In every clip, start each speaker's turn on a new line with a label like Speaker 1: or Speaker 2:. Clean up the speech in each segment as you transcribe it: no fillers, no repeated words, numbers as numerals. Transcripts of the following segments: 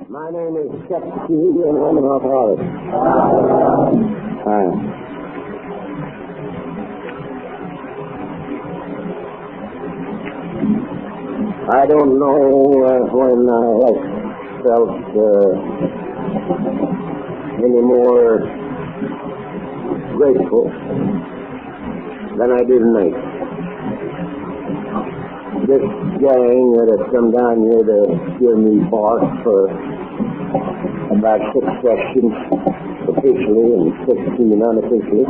Speaker 1: My name is Chuck Key, and I'm an alcoholic. Hi. I don't know when I have felt any more grateful than I do tonight. This gang that has come down here to hear me bark for about 6 sessions officially and 16 unofficially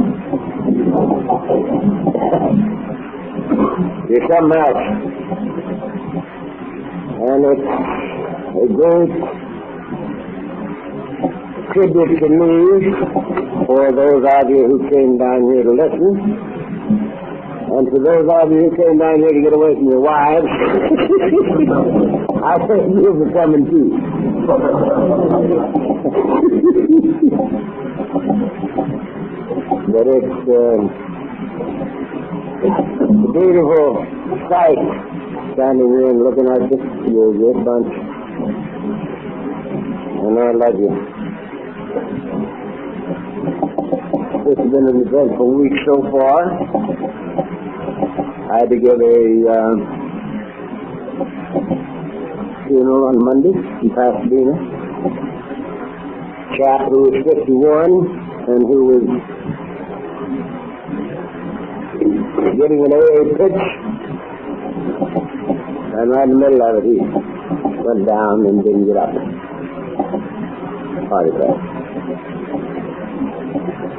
Speaker 1: is something else. And it's a great tribute to me for those of you who came down here to listen. And for those of you who came down here to get away from your wives, I thank you for coming too. But it's a beautiful sight standing here and looking at this. You're a good bunch. And I love you. This has been an eventful week so far. I had to give a funeral on Monday in Pasadena. Chap who was 51 and who was getting an AA pitch, and right in the middle of it he went down and didn't get up. Heart attack.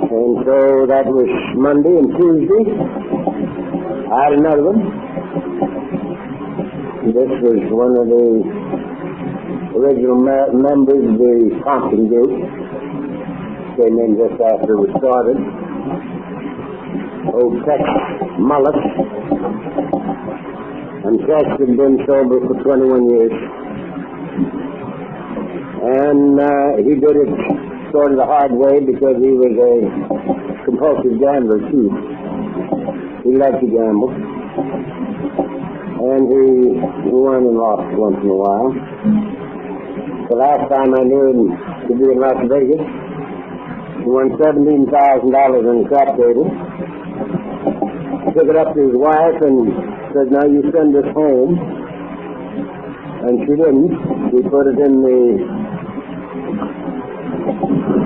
Speaker 1: And so that was Monday, and Tuesday I had another one. This was one of the original members of the Compton group. Came in just after it was started. Old Tex Mullet. And Tex had been sober for 21 years. And he did it sort of the hard way because he was a compulsive gambler too. He loved to gamble, and he won and lost once in a while. The last time I knew him to be in Las Vegas, he won $17,000 on the crap table. Took it up to his wife and said, "Now you send this home." And she didn't. She put it in the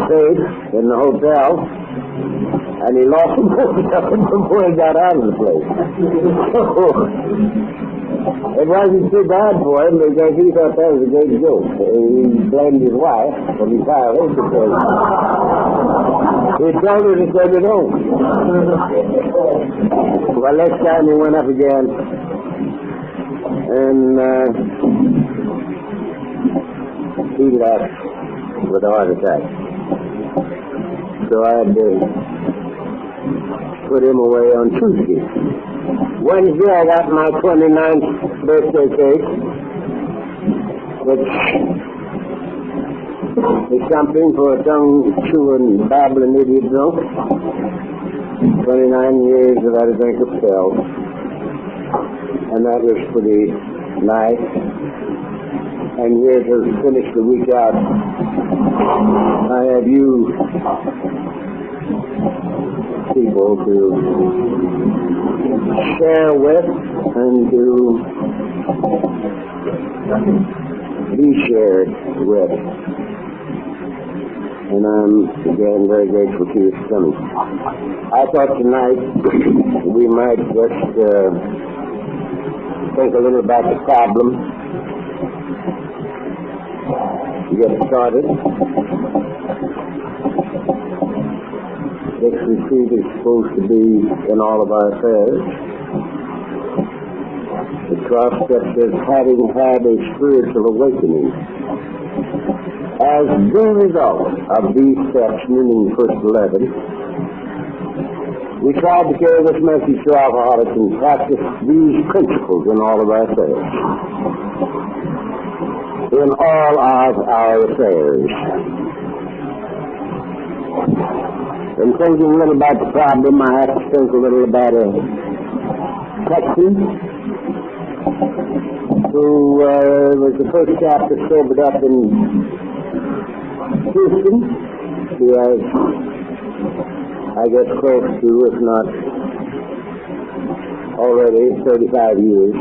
Speaker 1: safe in the hotel. And he lost them before he got out of the place. So, it wasn't too bad for him because he thought that was a great joke. He blamed his wife for retiring because he told her to send it home. Well, next time he went up again and he left with a heart attack. So I had to put him away on Tuesday. Wednesday I got my 29th birthday cake, which is something for a tongue-chewing, babbling idiot, though. 29 years without a drink of pills. And that was pretty nice. And here to finish the week out, I have you people to share with and to be shared with. And I'm, again, very grateful to you for coming. I thought tonight we might just think a little about the problem, get started. This retreat is supposed to be in all of our affairs. The 12 steps is having had a spiritual awakening. As the result of these steps, meaning the first 11, we tried to carry this message to alcoholics and practice these principles in all of our affairs. In all of our affairs. In thinking a little about the problem, I have to think a little about a Texan who he was the first chap that sobered up in Houston. He has, I guess, close to, if not already, 35 years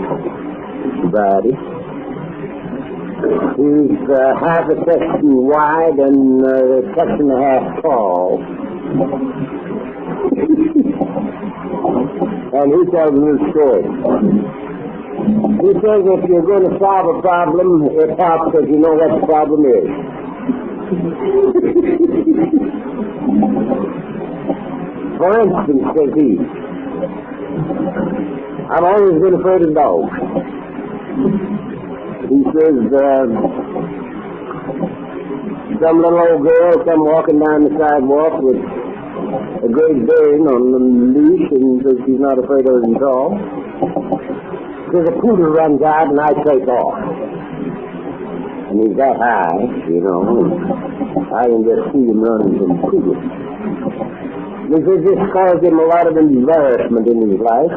Speaker 1: sobriety. He's half a section wide and a section and a half tall. And he tells me his story. He says if you're going to solve a problem, it helps if you know what the problem is. For instance, says he, I've always been afraid of dogs. He says some little old girl come walking down the sidewalk with a great Dane on the leash, and says she's not afraid of it at all. Says a poodle runs out and I take off. And he's that high, you know, I can just see him running from the poodle. He says this caused him a lot of embarrassment in his life.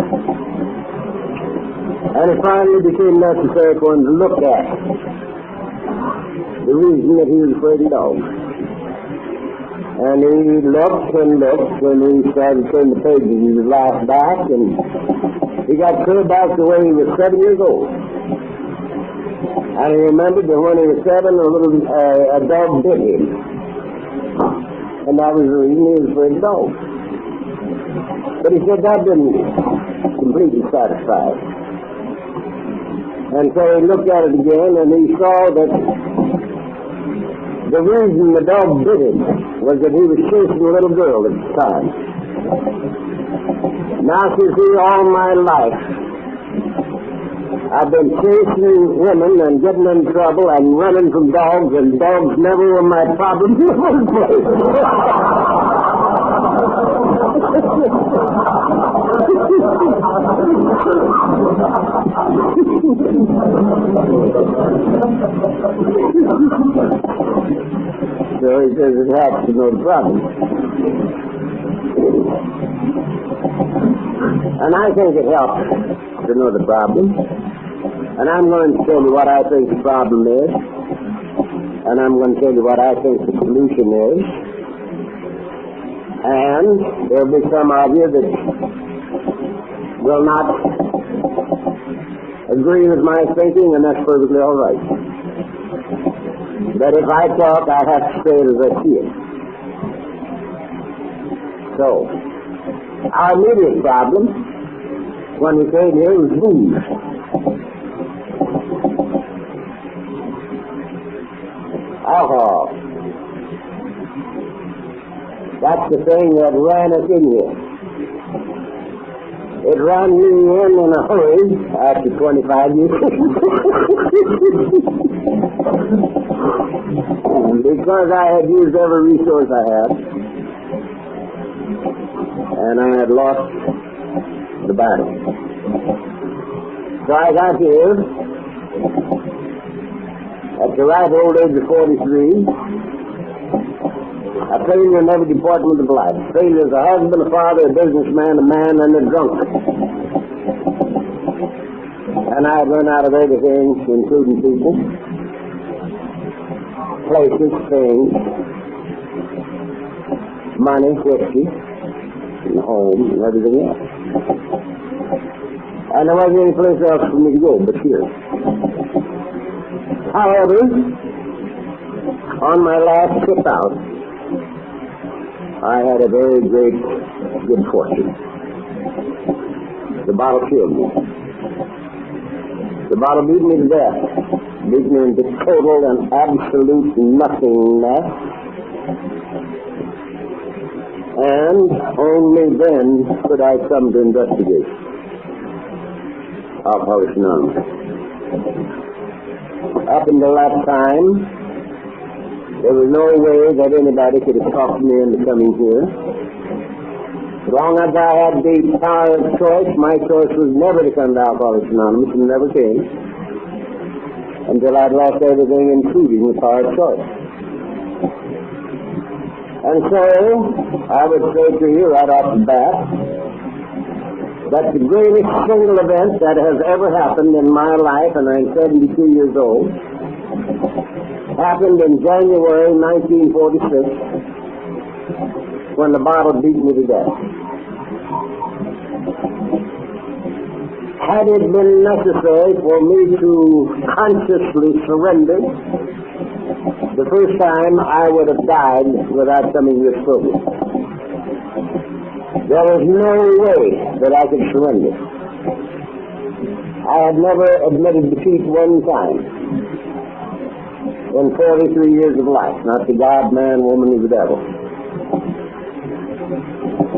Speaker 1: And it finally became necessary for him to look at the reason that he was afraid of dogs. And he looked and looked, and he started to turn the pages of his life back, and he got clear back to when he was 7 years old. And he remembered that when he was 7, a dog bit him. And that was the reason he was afraid of dogs. But he said that didn't completely satisfy him. And so he looked at it again, and he saw that the reason the dog bit him was that he was chasing a little girl at the time. Now, see, all my life, I've been chasing women and getting in trouble and running from dogs, and dogs never were my problem in the first place. So he says it helps to know the problem. And I think it helps to know the problem. And I'm going to tell you what I think the problem is. And I'm going to tell you what I think the solution is. And there will be some of you that will not agree with my thinking, and that's perfectly all right. But if I talk, I have to say it as I see it. So, our immediate problem when we came here was booze. Alcohol. That's the thing that ran us in here. It ran me in a hurry after 25 years. Because I had used every resource I had. And I had lost the battle. So I got here at the ripe old age of 43. A failure in every department of life. Failure as a husband, a father, a businessman, a man, and a drunk. And I had run out of everything, including people, places, things, money, whiskey, and home, and everything else. And there wasn't any place else for me to go but here. However, on my last trip out, I had a very great good fortune. The bottle killed me. The bottle beat me to death. Beat me into total and absolute nothingness. And only then could I come to investigate Alcoholics Anonymous. Up until that time, there was no way that anybody could have talked me into coming here. As long as I had the power of choice, my choice was never to come to Alcoholics Anonymous, and never came, until I'd lost everything, including the power of choice. And so, I would say to you right off the bat, that the greatest single event that has ever happened in my life, and I'm 72 years old, happened in January 1946 when the bottle beat me to death. Had it been necessary for me to consciously surrender, the first time I would have died without coming to this program. There was no way that I could surrender. I had never admitted defeat one time in 43 years of life, not to God, man, woman, or the devil.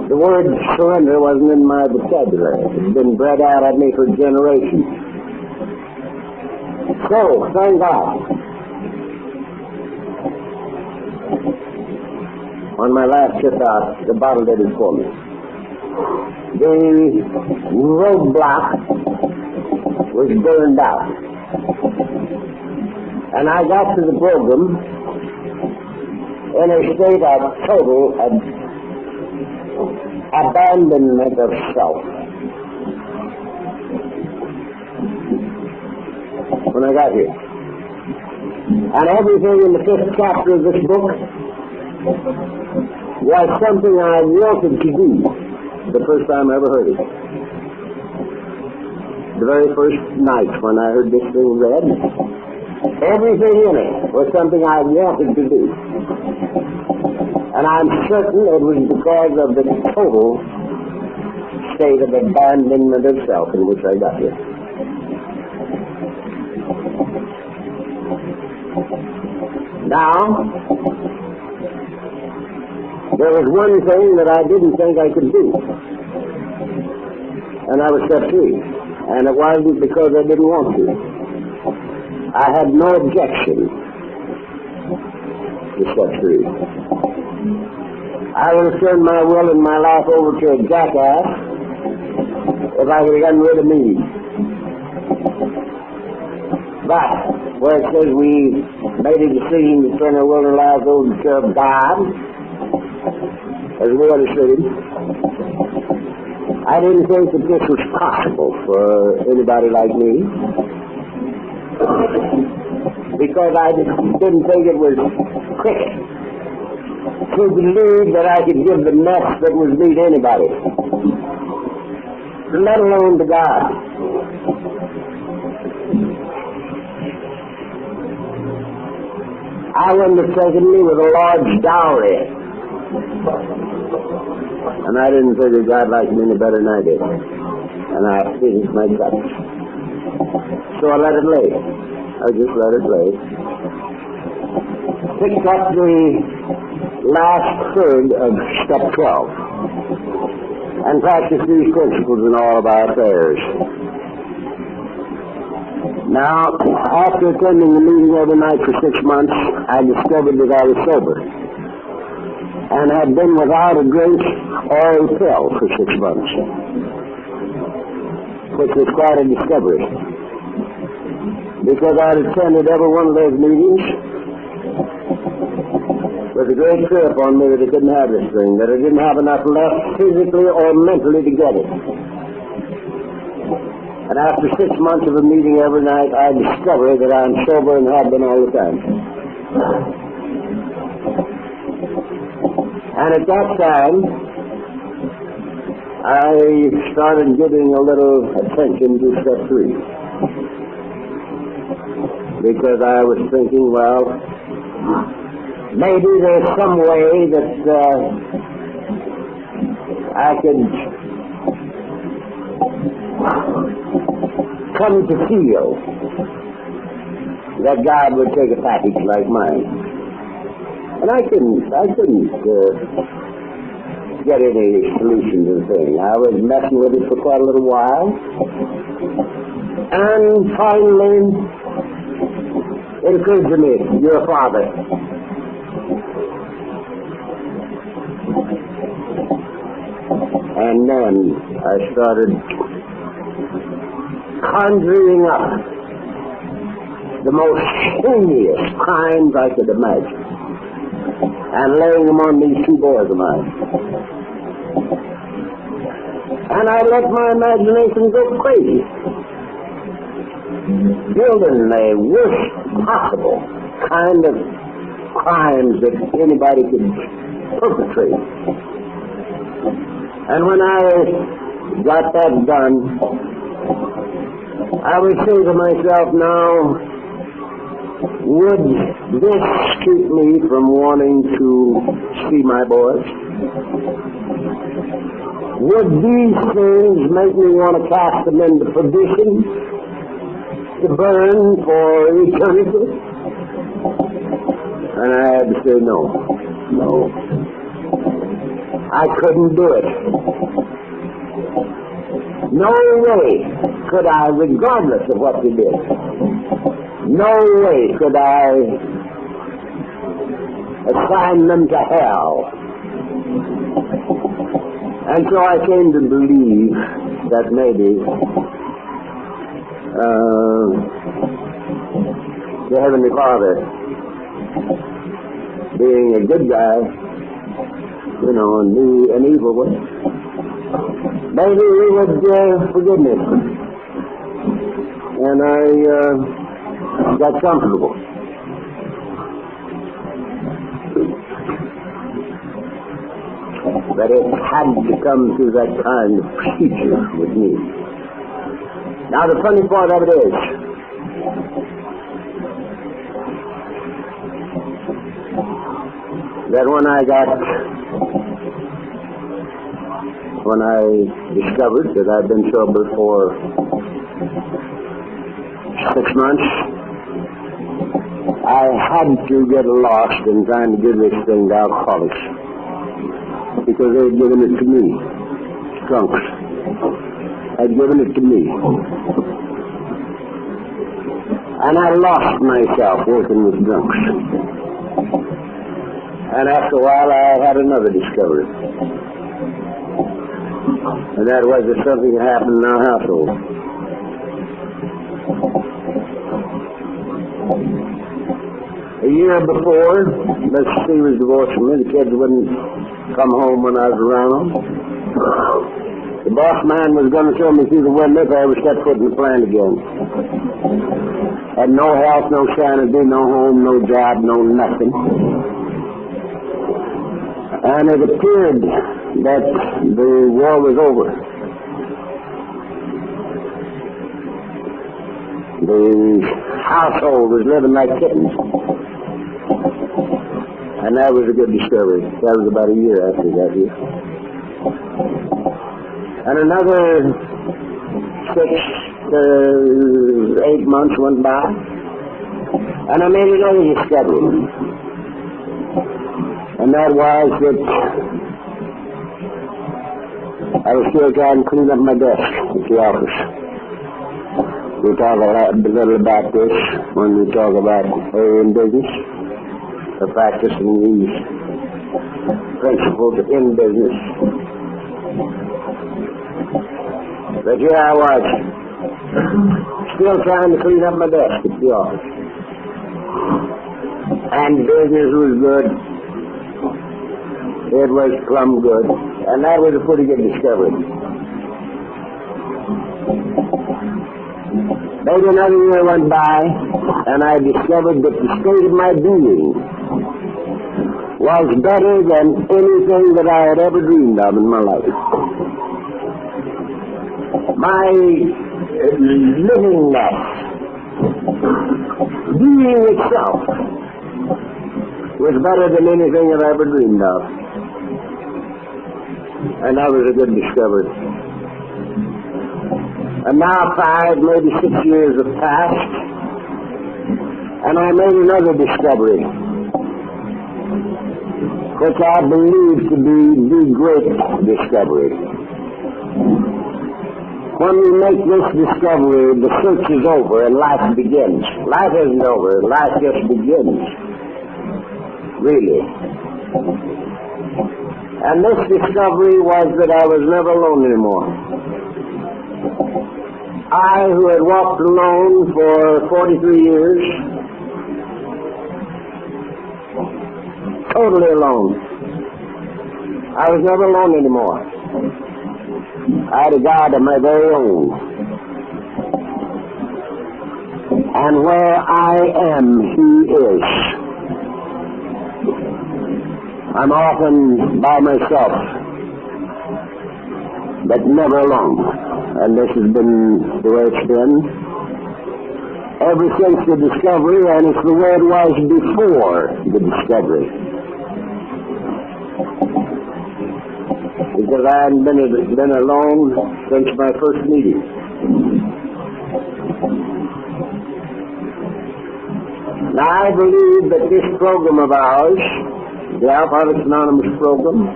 Speaker 1: The word surrender wasn't in my vocabulary. It's been bred out of me for generations. So, thank God. On my last trip out, the bottle did it for me. The roadblock was burned out. And I got to the program in a state of total abandonment of self. When I got here. And everything in the 5th chapter of this book was something I wanted to do the first time I ever heard it. The very first night when I heard this thing read, everything in it was something I wanted to do. And I'm certain it was because of the total state of abandonment of self in which I got here. Now, there was one thing that I didn't think I could do, and I was set free. And it wasn't because I didn't want to. I had no objection to set free. I would have turned my will and my life over to a jackass if I could have gotten rid of me. But where it says we made a decision to turn our will and lives over to God, as we understood it, I didn't think that this was possible for anybody like me, because I didn't think it was quick to believe that I could give the mess that was me to anybody, let alone to God. I wouldn't have taken me with a large dowry, and I didn't figure God liked me any better than I did, and I finished my guts. So I let it lay. I just let it lay. Picked up the last third of step 12 and practiced these principles in all of our affairs. Now, after attending the meeting every night for 6 months, I discovered that I was sober and had been without a drink or a pill for 6 months, which was quite a discovery, because I had attended every one of those meetings with a great fear upon me that I couldn't have this thing, that I didn't have enough left physically or mentally to get it. And after 6 months of a meeting every night, I discovered that I'm sober and have been all the time. And at that time, I started giving a little attention to step 3. Because I was thinking, well, maybe there's some way that I could come to feel that God would take a package like mine. And I couldn't get any solution to the thing. I was messing with it for quite a little while. And finally, it occurred to me, you're a father. And then I started conjuring up the most heinous crimes I could imagine and laying them on these 2 boys of mine. And I let my imagination go crazy, building the worst possible kind of crimes that anybody could perpetrate. And when I got that done, I would say to myself, now, would this keep me from wanting to see my boys? Would these things make me want to cast them into perdition, to burn for eternity? And I had to say no. No. I couldn't do it. No way could I, regardless of what they did, no way could I assign them to hell. And so I came to believe that maybe the Heavenly Father, being a good guy, you know, and me an evil one, maybe he would forgive me. And I got comfortable. But it had to come through that kind of procedure with me. Now the funny part of it is, that when I discovered that I'd been sober for 6 months, I had to get lost in trying to give this thing to alcoholics, because they had given it to me. Drunks had given it to me. And I lost myself working with drunks. And after a while I had another discovery. And that was that something happened in our household. A year before, Mrs. C was divorced from me. The kids wouldn't come home when I was around. The boss man was going to show me through the window if I ever stepped foot in the plant again. Had no health, no sanity, no home, no job, no nothing. And it appeared that the war was over. The household was living like kittens. And that was a good discovery. That was about a year after that year. And another 6 to 8 months went by, and I made another discovery. And that was that I was still trying to clean up my desk at the office. We talk a little about this when we talk about area in business, the practicing these principles in business. But here I was, still trying to clean up my desk at the office. And business was good. It was plumb good. And that was a pretty good discovery. Maybe another year went by, and I discovered that the state of my being was better than anything that I had ever dreamed of in my life. My livingness, being itself, was better than anything that I ever dreamed of. And that was a good discovery. And now 5, maybe 6 years have passed, and I made another discovery, which I believe to be the great discovery. When we make this discovery, the search is over and life begins. Life isn't over, life just begins. Really. And this discovery was that I was never alone anymore. I, who had walked alone for 43 years, totally alone. I was never alone anymore. I had a God of my very own. And where I am, He is. I'm often by myself, but never alone. And this has been the way it's been ever since the discovery, and it's the way it was before the discovery. Because I hadn't been alone since my first meeting. Now, I believe that this program of ours, the Alcoholics Anonymous program,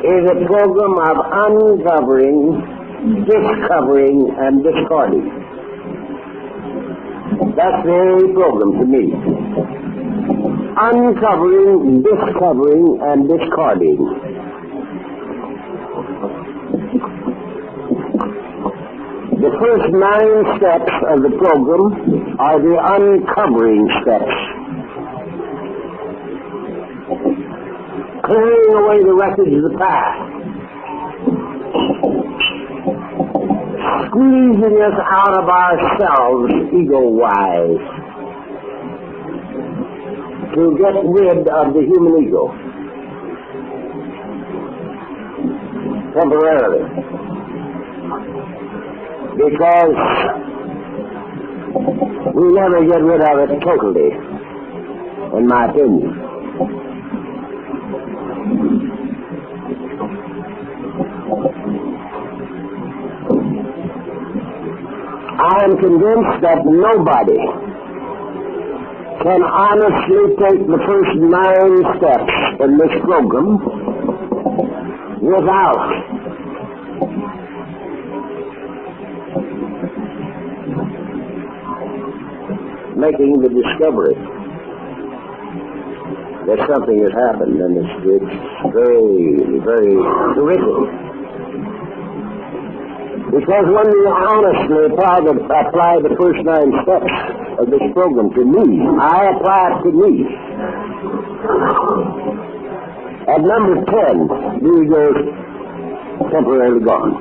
Speaker 1: is a program of uncovering, discovering, and discarding. That's the only program to me. Uncovering, discovering, and discarding. The first 9 steps of the program are the uncovering steps. Clearing away the wreckage of the past. Squeezing us out of ourselves ego-wise to get rid of the human ego. Temporarily. Because we never get rid of it totally, in my opinion. I am convinced that nobody can honestly take the first 9 steps in this program without making the discovery that something has happened, and it's very, very terrific. Because when we honestly apply the first 9 steps of this program to me, I apply it to me. At number 10, the ego is temporarily gone.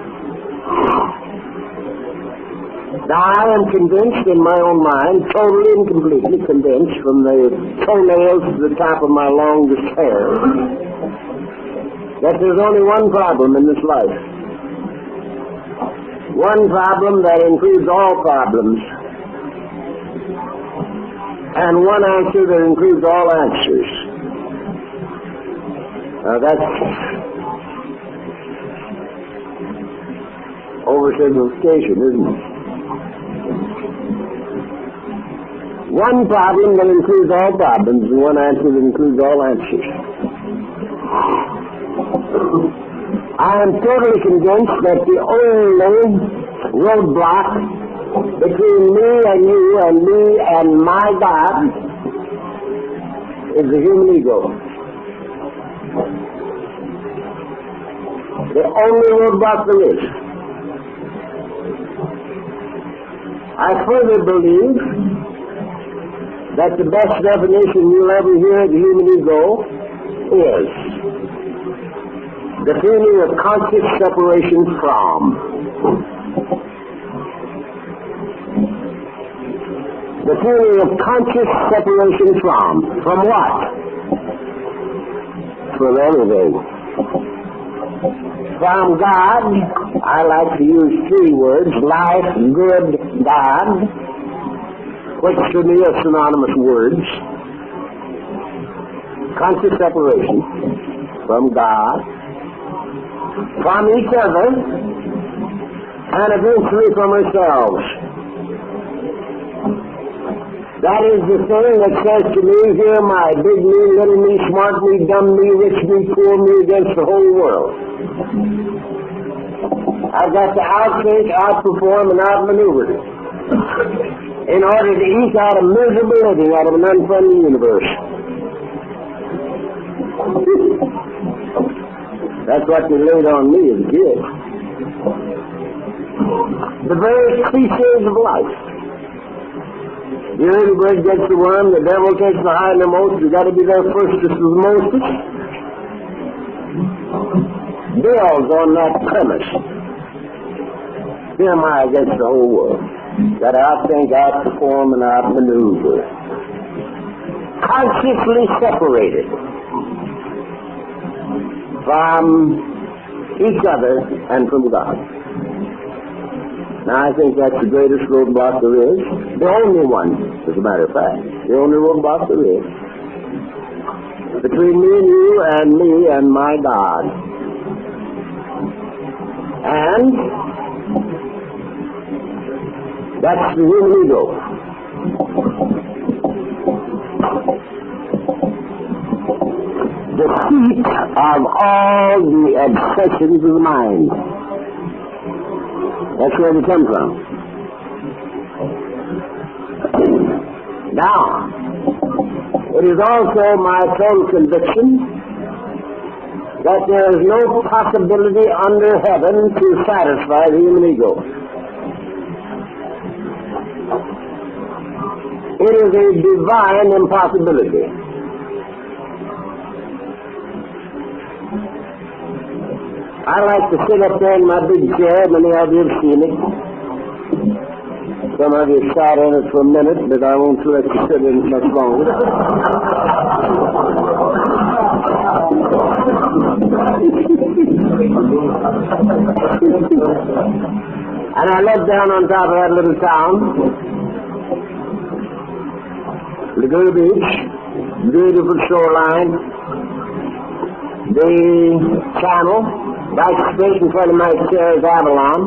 Speaker 1: Now, I am convinced in my own mind, totally and completely convinced from the toenails to the top of my longest hair, that there's only one problem in this life. One problem that includes all problems, and one answer that includes all answers. Now that's oversimplification, isn't it? One problem that includes all problems, and one answer that includes all answers. I am totally convinced that the only roadblock between me and you and me and my God is the human ego. The only roadblock there is. I further believe that the best definition you'll ever hear of the human ego is the feeling of conscious separation from. The feeling of conscious separation from. From what? From everything. From God, I like to use 3 words, life, good, God, which to me are synonymous words. Conscious separation from God, from each other, and eventually from ourselves. That is the thing that says to me, here am I, big me, little me, smart me, dumb me, rich me, poor me, against the whole world. I've got to outthink, outperform, and outmaneuver in order to eke out a miserable living out of an unfriendly universe. That's what they laid on me as a kid. The very cliches of life. The early bird gets the worm, the devil takes the high and the most, you got to be there first, this is the mostest. builds on that premise. Here am I against the whole world. That outthink, outperform, and outmaneuver. Consciously separated from each other and from God. Now I think that's the greatest roadblock there is. The only one, as a matter of fact. The only roadblock there is. Between me and you and me and my God. And that's the human ego. The seat of all the obsessions of the mind. That's where they come from. Now, it is also my total conviction that there is no possibility under heaven to satisfy the human ego. It is a divine impossibility. I like to sit up there in my big chair. Many of you have seen it. Some of you sat in it for a minute, but I won't let you sit in it much longer. And I looked down on top of that little town, Lagoon Beach, beautiful shoreline, the channel, right straight in front of my chair is Avalon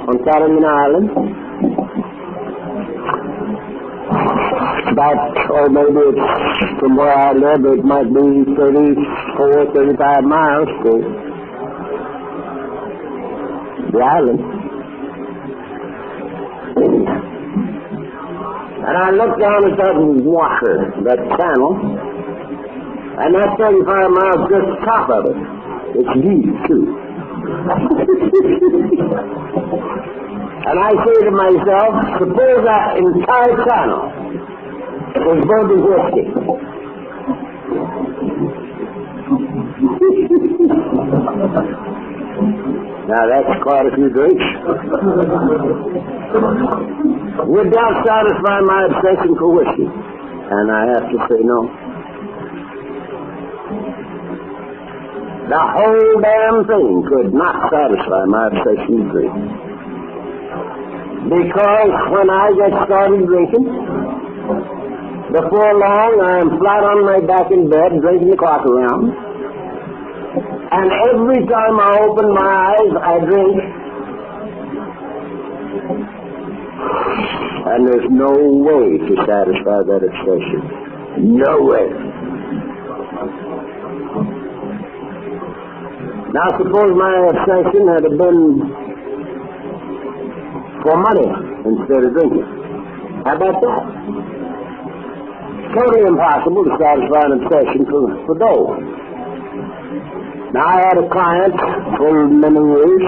Speaker 1: on Catalina Island. About, or maybe it's from where I live, it might be 34, 35 miles to the island. And I looked down at that water, that channel, and that 35 miles just top of it. It's deep, too. And I say to myself, suppose that entire channel was bourbon whiskey. Now that's quite a few drinks. Would that satisfy my obsession for whiskey? And I have to say no. The whole damn thing could not satisfy my obsession with drink. Because when I get started drinking, before long I am flat on my back in bed drinking the clock around. And every time I open my eyes, I drink. And there's no way to satisfy that obsession. No way. Now suppose my obsession had been for money instead of drinking. How about that? Totally impossible to satisfy an obsession for dough. Now I had a client for many years,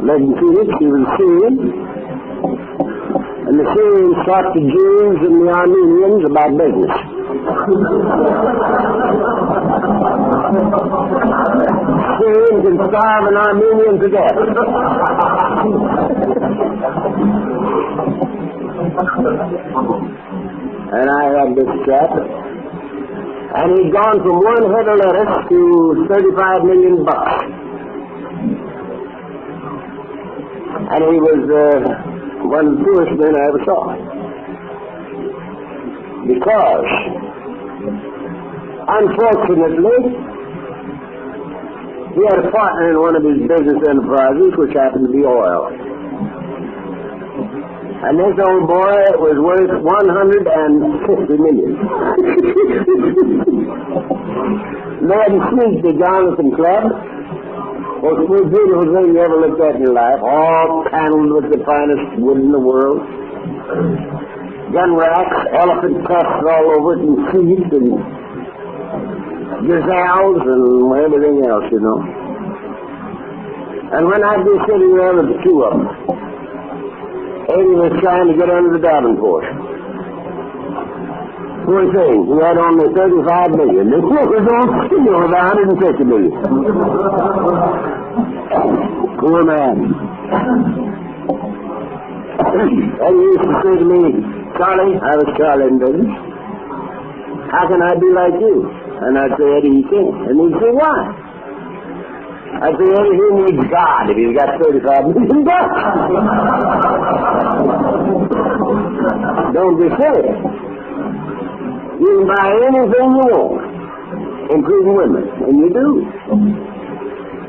Speaker 1: lived in Phoenix. He was Syrian. And the Syrians taught the Jews and the Armenians about business. Syrians can starve an Armenian to death. And I had this chap, and he'd gone from one head of lettuce to $35 million. And he was one of the poorest men I ever saw. Because, unfortunately, he had a partner in one of his business enterprises, which happened to be oil. And this old boy was worth $150 million. They hadn't sneaked the Jonathan Club. Most beautiful thing you ever looked at in your life, all paneled with the finest wood in the world. Gun racks, elephant tusks all over it, and feet, and gazelles, and everything else, you know. And when I'd be sitting there with the two of them, Eddie was trying to get under the Davenport. Poor thing. He had only 35 million. This was on steal of 150 million. Poor man. And he used to say to me, Charlie, I was Charlie in business, how can I be like you? And I'd say, Eddie, he can't. And he'd say, why? I'd say, Eddie, he needs God if he's got 35 million bucks. Don't be silly. You can buy anything you want, including women, and you do.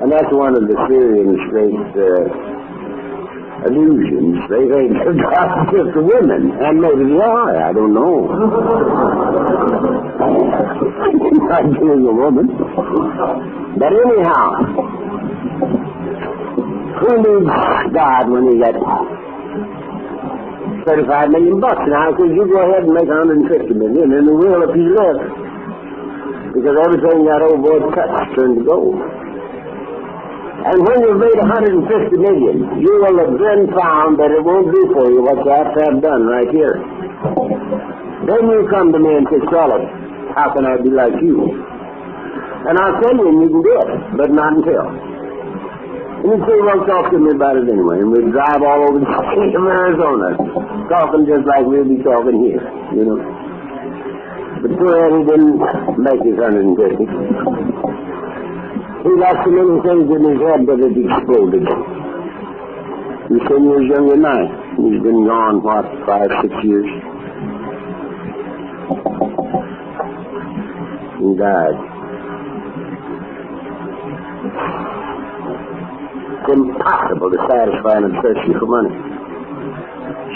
Speaker 1: And that's one of the Syrians' great illusions. They think God's just the women, and maybe they are, I don't know. Not being a woman. But anyhow, who needs God when he got 35 million bucks? Now, I said, you go ahead and make 150 million, and he will if he lives. Because everything that old boy touched turned to gold. And when you've made 150 million, you will have then found that it won't do for you what you have to have done right here. Then you come to me and say, Charlie, how can I be like you? And I'll tell you, and you can do it, but not until. And you'd say, well, talk to me about it anyway. And we'd drive all over the state of Arizona, talking just like we'll be talking here, you know. But poor Eddie didn't make his 150. He got so many things in his head that it exploded. He's 10 years younger than I. He's been gone, what, 5, 6 years? He died. It's impossible to satisfy an obsession for money.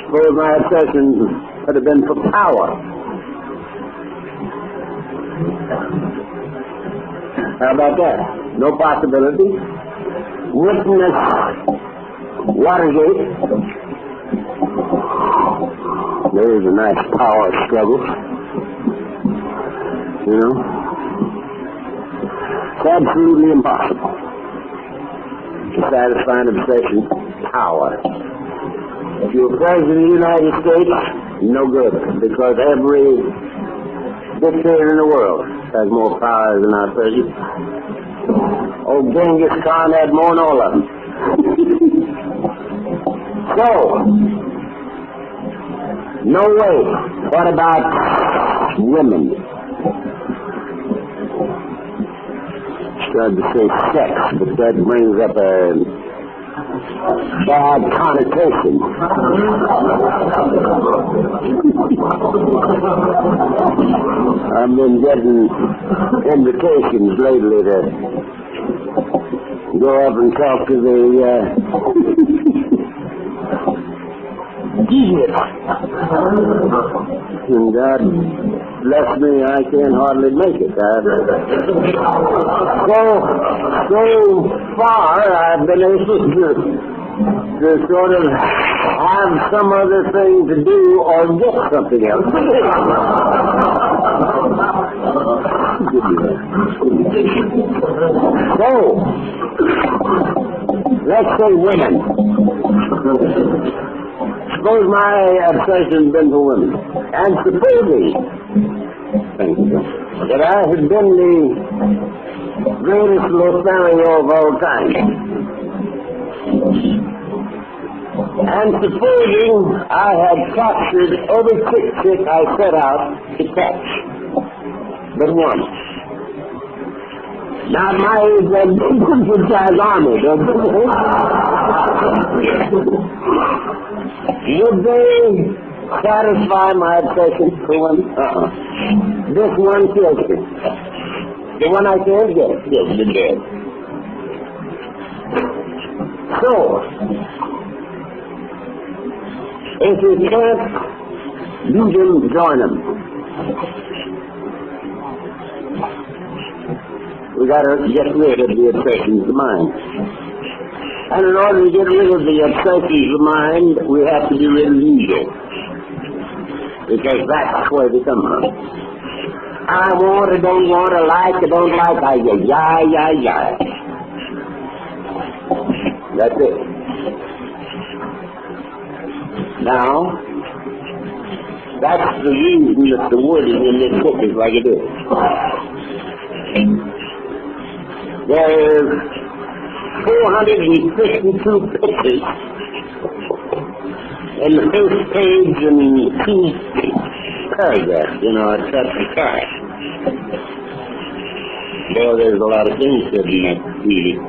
Speaker 1: Suppose my obsession could have been for power. How about that? No possibility. Witness Watergate. There is a nice power struggle. You know? It's absolutely impossible to satisfy an obsession. Power. If you're President of the United States, no good, because every dictator in the world has more power than our president. Old Genghis Khan had more than all of them. So, no way. What about women? Started to say sex, but that brings up a bad connotation. I've been getting invitations lately to go up and talk to the idiots. And God bless me, I can't hardly make it. So far, I've been able to sort of have some other thing to do or get something else. So, let's say women. Suppose my obsession's been for women. And supposing that I had been the greatest Lothario of all time. And supposing I had captured every chick I set out to catch, but once. Now at my age, I've been a good-sized army, don't you? Would they satisfy my obsession for women? This one kills me. The one I can't get kills me dead. So, if you can't beat them, join them. We got to get rid of the obsessions of the mind. And in order to get rid of the obsessions of the mind, we have to get rid of ego. Because that's where they come from. I want, I don't want, I like, I don't like, I yeah. That's it. Now, That's the reason that the wording in this book is like it is. There's 452 pictures in the first page and 2 paragraphs, it's chapter 5. There's a lot of things said in that reading.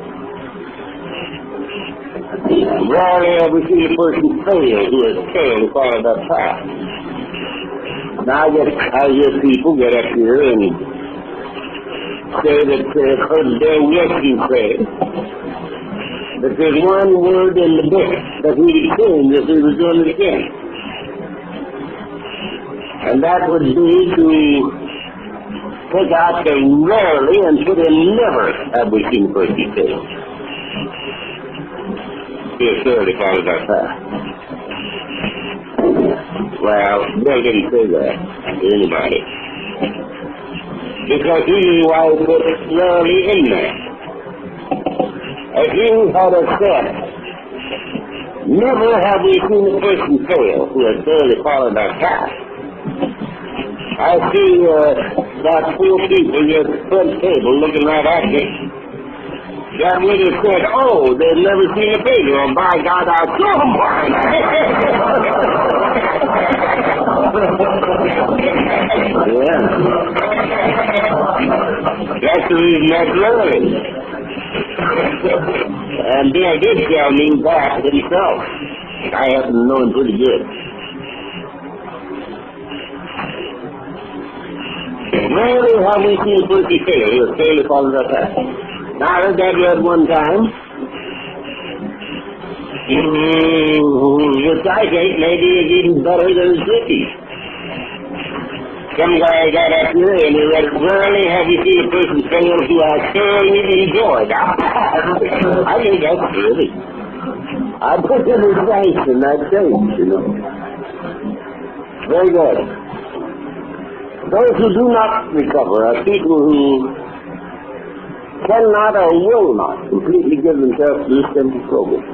Speaker 1: Rarely have we seen a person fail who has failed to follow that path. Now I hear people get up here and say that they've heard their Wilson say that there's one word in the book that he would change if he was doing it again. And that would be to take out the rarely and put in never have we seen a person fail. He'll surely follow that path. Well, Bill didn't say that to anybody. Because he knew why he put rarely in there. If you had said, never have we seen a person fail who has thoroughly followed that path. I see about 4 people here at the front table looking right at me. That would have said, oh, they've never seen a failure. Well, by God, I'll show them one. Yeah. That's the reason that's learning. And Bill did tell me that himself. I happen to know him pretty good. Rarely have we seen a person fail. He was failed to follow that path. Now, I heard that read one time, which I think maybe is even better than his wikis. Some guy got up here and he read, rarely have we seen a person fail who has thoroughly enjoyed. I think that's really. I put in his thanks in that case, Very good. Those who do not recover are people who cannot or will not completely give themselves to this simple program.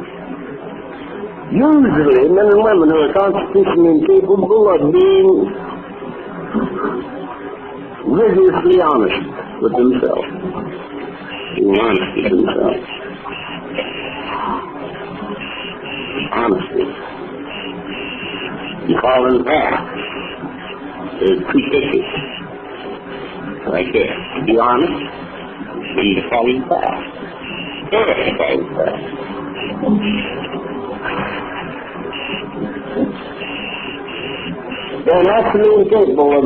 Speaker 1: Usually, men and women who are constitutionally incapable of being rigorously honest with themselves. Being honest with themselves. Honesty. You call in the past. There's 2 pictures. Right there. Be honest. And the falling fast. Falling fast. They're naturally incapable of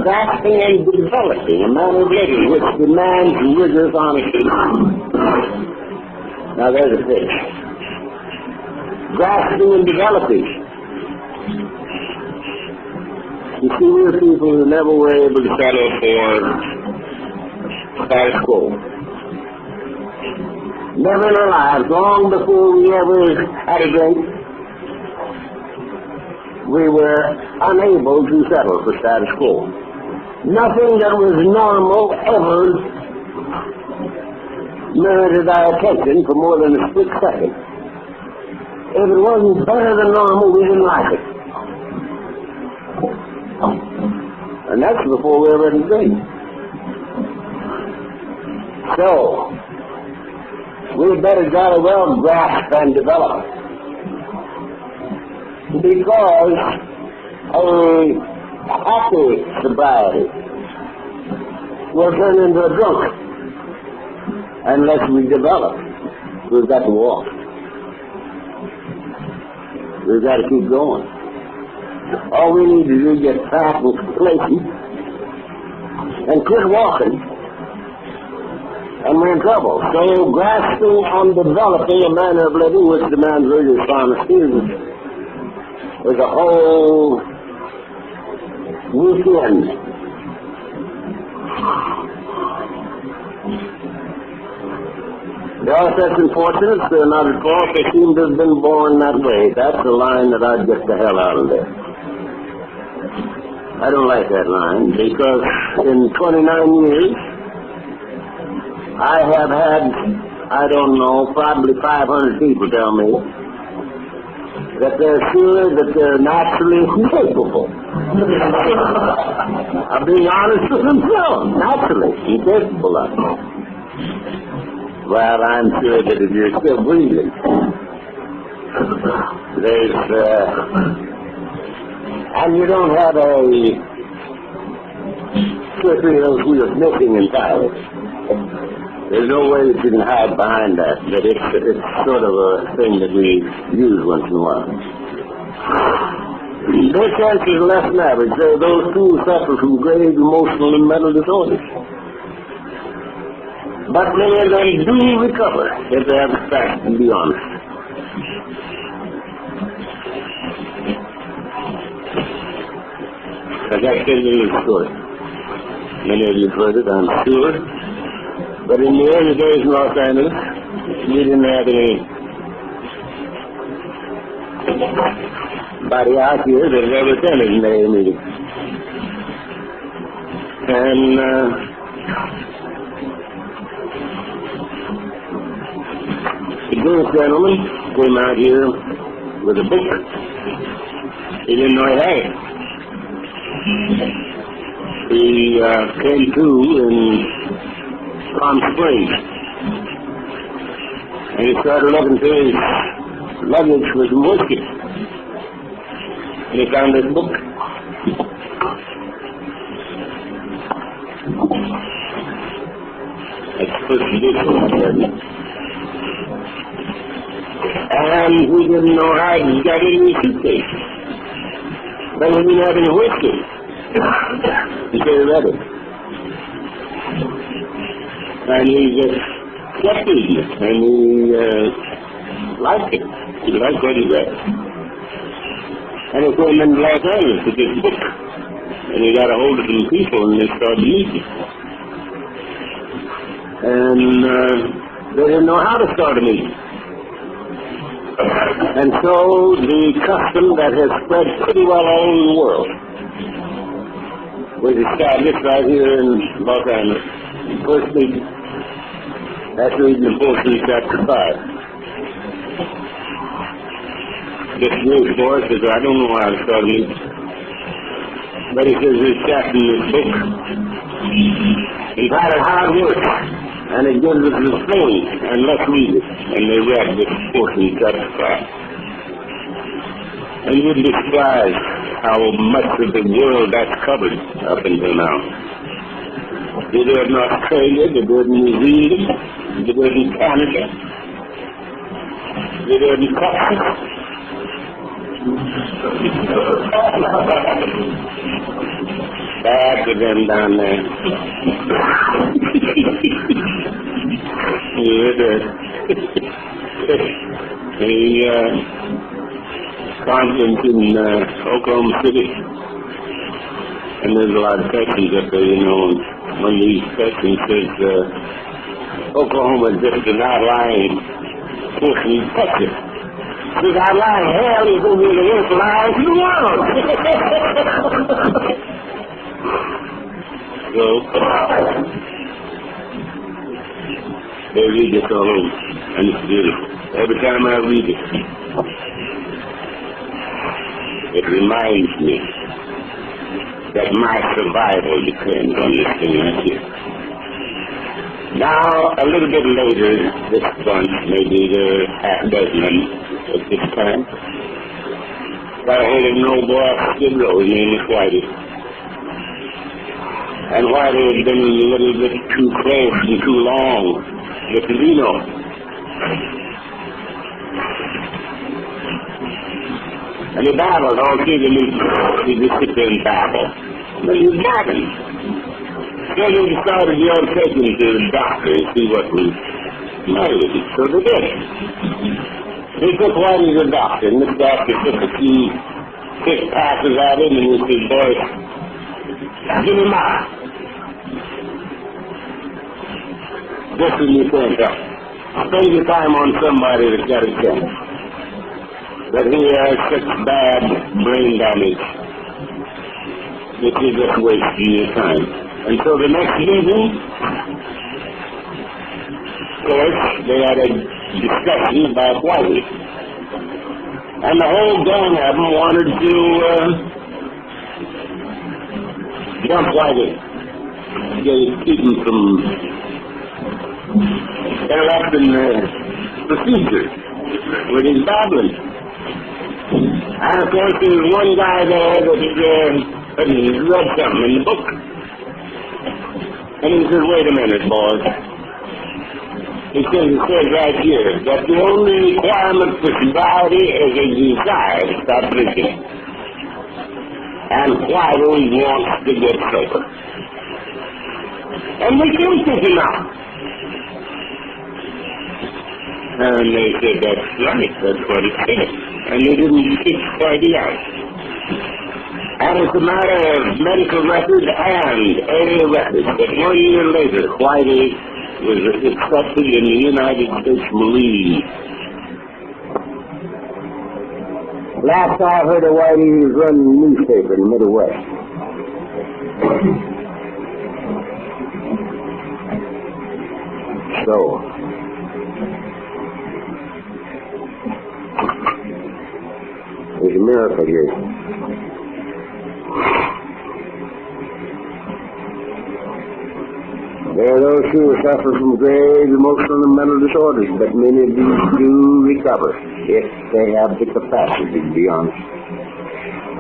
Speaker 1: grasping and developing a manner of living which demands rigorous honesty. Now there's a thing. Grasping and developing. You see, we're people who never were able to settle for status quo. Never in our lives, long before we ever had a drink, we were unable to settle for status quo. Nothing that was normal ever merited our attention for more than a split second. If it wasn't better than normal, we didn't like it. And that's before we ever had a drink. So, we better jolly well grasp and develop. Because a happy sobriety will turn into a drunk unless we develop. We've got to walk. We've got to keep going. All we need to do is get fat and complacent and quit walking. And we're in trouble. So grasping and developing a manner of living which demands rigorous honesty is a whole weekend. There are such unfortunates who are not at fault. They seem to have been born that way. That's the line that I'd get the hell out of there. I don't like that line because in 29 years I have had, I don't know, probably 500 people tell me that they're sure that they're naturally capable of being honest with themselves, naturally incapable of it. Well, I'm sure that if you're still breathing, there's, and you don't have a slippery those wheels missing entirely. There's no way that you can hide behind that it's sort of a thing that we use once in a while. Their chances are less than average. Those who suffer from grave emotional and mental disorders. But many of them do recover if they have the facts and be honest. I got to tell you a little story. Many of you have heard it, I'm sure. But in the early days in Los Angeles, we didn't have anybody out here that had ever attended an AA meeting. And the Jewish gentleman came out here with a book. He didn't know he had it. He came to in Palm Springs, and he started looking through his luggage for some whiskey, and he found this book. That's the first edition, and he didn't know how he got it in his suitcase, but he didn't have any whiskey. He said he read it. And he just kept reading it, and he liked it. He liked what he read. And he came into Los Angeles with this book, and he got a hold of some people, and they started meeting. And they didn't know how to start a meeting. And so the custom that has spread pretty well all over the world was established right here in Los Angeles. First meeting. That's reading the portion of chapter 5. This Jewish boy says, I don't know how to start a meeting. But he says there's a chapter in this book entitled Hard Work, and it gives us the thing, and let's read it. And they read this portion of chapter 5. And you'd be surprised how much of the world that's covered up until now. They do it in Australia, they do it in New Zealand, they do it in Canada, they do it in Texas. Bad for them down there. The conference in Oklahoma City, and there's a lot of sections up there, you know. One of these sections says Oklahoma is just an outlying portion of Texas. This outlying hell is going to be the worst line in the world. So they read this all over, and it's beautiful. Every time I read it, it reminds me that my survival depends on this thing right here. Now, a little bit later, this bunch, maybe the half dozen at this time, got a hold of an old boy off Skid Row. His name was Whitey. And Whitey had been a little bit too close and too long with the Reno. And he babbled all through the meeting. He just sit there and babble. But he was babbling. Then they decided they ought to take him to the doctor and see what was the matter with him. So they did. They took Whitey to the doctor, and this doctor took a few quick passes at him, and he said, boy, give him out. Just when you can't help. Spend your time on somebody that's got a chance. But he has such bad brain damage that you're just wasting your time. And so the next meeting, of course, they had a discussion about Whitey.
Speaker 2: And the whole gang of them wanted to jump Whitey. They keep him from interrupting the procedure with his babbling. And of course there was one guy there that had read something in the book. And he said, wait a minute, boys. He says, it says right here that the only requirement for sobriety is a desire to stop drinking. And Whitey wants to get sober. And we can't take him out. And they said, that's right, that's what it is. And they didn't kick Whitey out. And it's a matter of medical record and area record that 1 year later, Whitey was accepted in the United States Marine.
Speaker 1: Last I heard of Whitey, he was running a newspaper in the Middle West. So, there's a miracle here. There are those who suffer from grave emotional and mental disorders, but many of these do recover if they have the capacity, to be honest.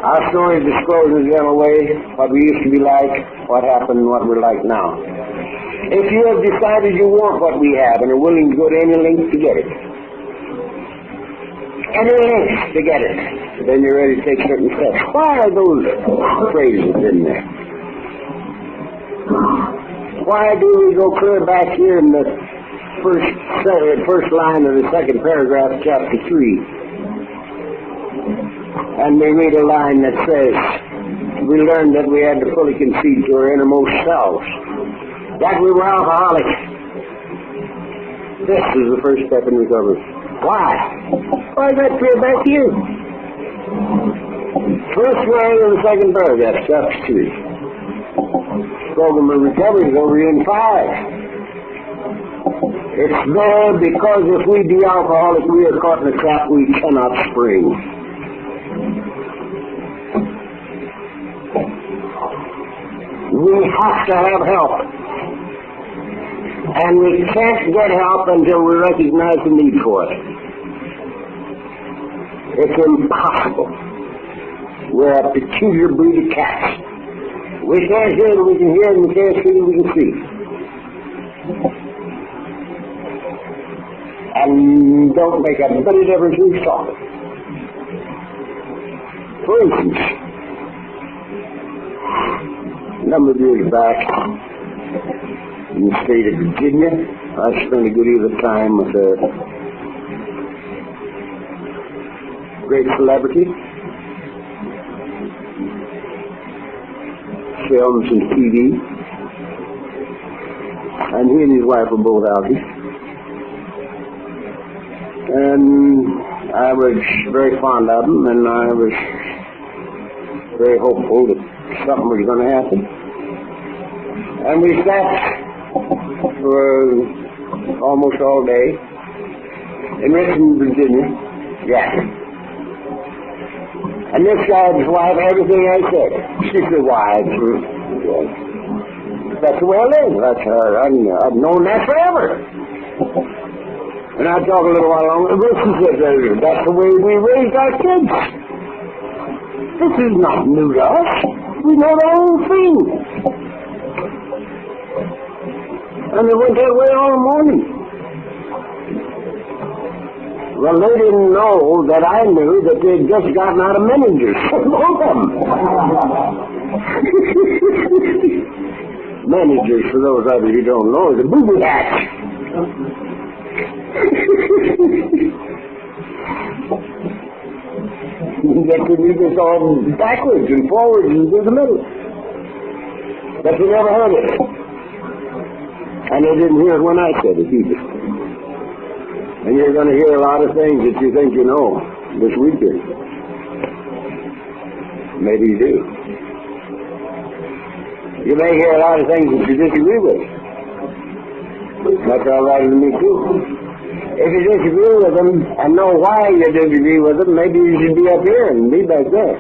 Speaker 1: Our story discloses in a gentle way what we used to be like, what happened, and what we're like now. If you have decided you want what we have and are willing to go to any length to get it, then you're ready to take certain steps. Why are those phrases in there? Why do we go clear back here in the first line of the second paragraph, chapter 3? And we read a line that says, we learned that we had to fully concede to our innermost selves that we were alcoholics. This is the first step in recovery. Why? Why is that clear back here? First line of the second paragraph, chapter 3. Program of recovery is over in 5. It's there because if we be alcoholic, we are caught in a trap we cannot spring. We have to have help. And we can't get help until we recognize the need for it. It's impossible. We're a peculiar breed of cats. We can't hear it, we can hear it, and we can't see it, we can see. And don't make a bit of difference who's talking. For instance, a number of years back, in the state of Virginia, I spent a good deal of time with a great celebrity. Films and TV, and he and his wife were both alkies, and I was very fond of them, and I was very hopeful that something was going to happen. And we sat for almost all day in Richmond, Virginia, yapping. And this guy's wife, everything I said, she said, why, that's the way I live. That's I've known that forever. And I talk a little while longer. This is that's the way we raised our kids. This is not new to us. We know the whole thing. And they went that way all morning. Well, they didn't know that I knew that they'd just gotten out of managers. Both of them. Managers, for those of you who don't know, is a booby hatch. They could use this all backwards and forwards and through the middle. But they never heard it. And they didn't hear it when I said it either. And you're going to hear a lot of things that you think you know this weekend. Maybe you do. You may hear a lot of things that you disagree with. That's all right with me too. If you disagree with them and know why you disagree with them, maybe you should be up here and be back there.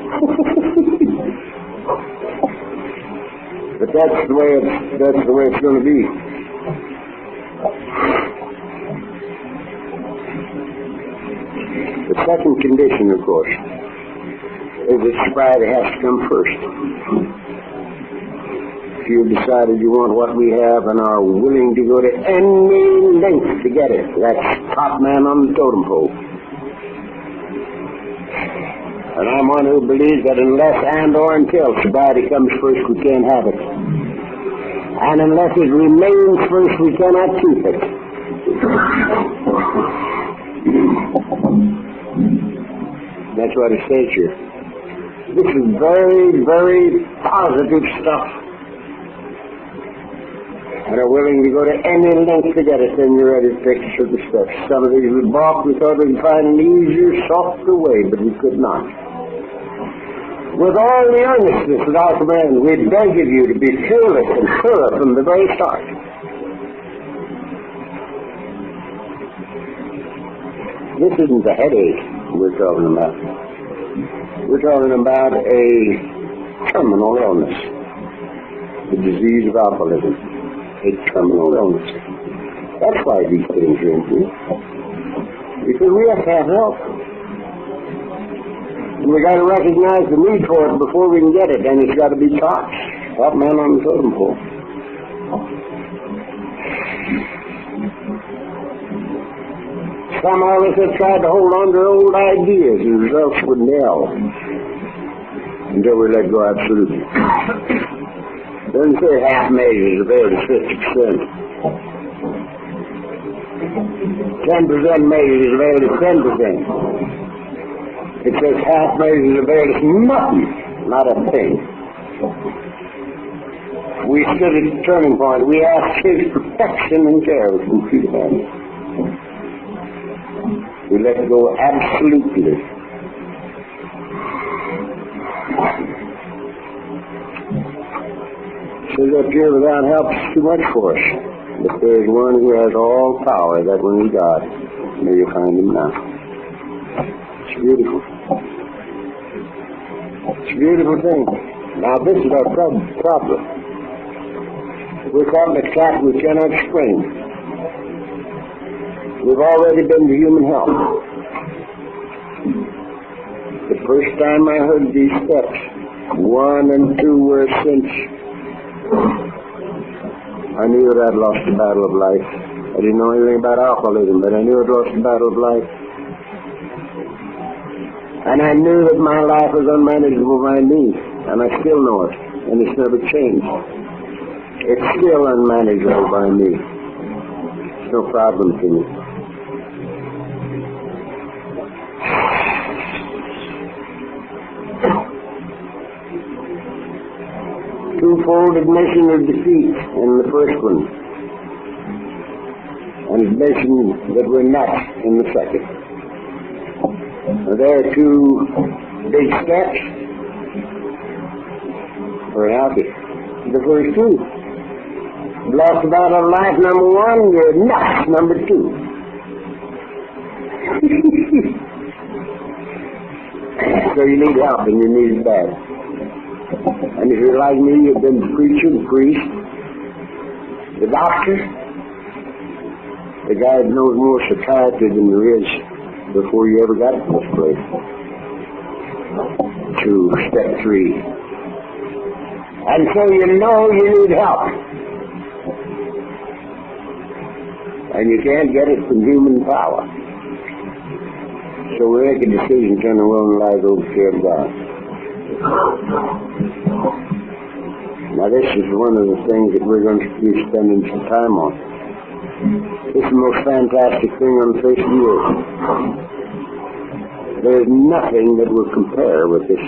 Speaker 1: But that's the way it's going to be. The second condition, of course, is that sobriety has to come first. If you've decided you want what we have and are willing to go to any length to get it, that's top man on the totem pole. And I'm one who believes that unless and or until sobriety comes first, we can't have it. And unless it remains first, we cannot keep it. That's what it says here. This is very, very positive stuff. And are willing to go to any length to get it, then you're ready to take the sugar stuff. Some of these we balked, we thought we'd find an easier, softer way, but we could not. With all the earnestness of our command, we beg of you to be fearless and thorough from the very start. This isn't a headache we're talking about. We're talking about a terminal illness, the disease of alcoholism. A terminal illness. That's why these things are important. Because we have to have help. And we got to recognize the need for it before we can get it, and it's got to be taught. Top man on the totem pole. Some of us have tried to hold on to old ideas, and the results were nil until we let go absolutely. Doesn't say half measures avail to 50%. 10% measures avail to 10%. It says half measures avail to nothing, not a thing. We stood at the turning point. We asked His protection and care with complete hands. We let go absolutely. Says up here, without help is too much for us. But there is one who has all power, that one is God. May you find him now. It's beautiful. It's a beautiful thing. Now this is our problem. We're caught in a trap we cannot spring. We've already been to human help. The first time I heard these steps, 1 and 2 were a cinch. I knew that I'd lost the battle of life. I didn't know anything about alcoholism, but I knew I'd lost the battle of life. And I knew that my life was unmanageable by me, and I still know it, and it's never changed. It's still unmanageable by me. It's no problem to me. Twofold admission of defeat in the first one, and admission that we're not in the second. Now, there are 2 big steps. We're happy. The first 2. You've lost the battle of life, number 1, you're nuts, number 2. So you need help, and you need it bad. And if you're like me, you've been the preacher, the priest, the doctor, the guy that knows more psychiatry than there is before you ever got to this place. To step 3. And so you know you need help. And you can't get it from human power. So we make a decision, turn the will and lives over to fear of God. Now this is one of the things that we're going to be spending some time on. It's the most fantastic thing on the face of the earth. There's nothing that will compare with this.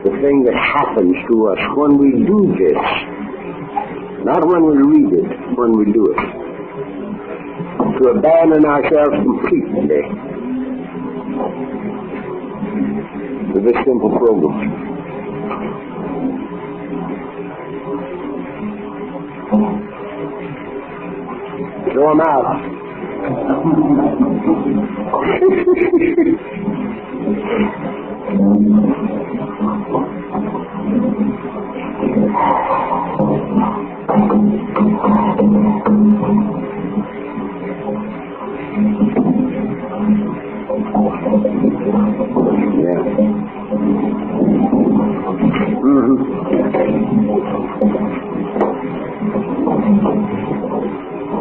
Speaker 1: The thing that happens to us when we do this. Not when we read it, when we do it. To abandon ourselves completely to this simple program. Throw them out.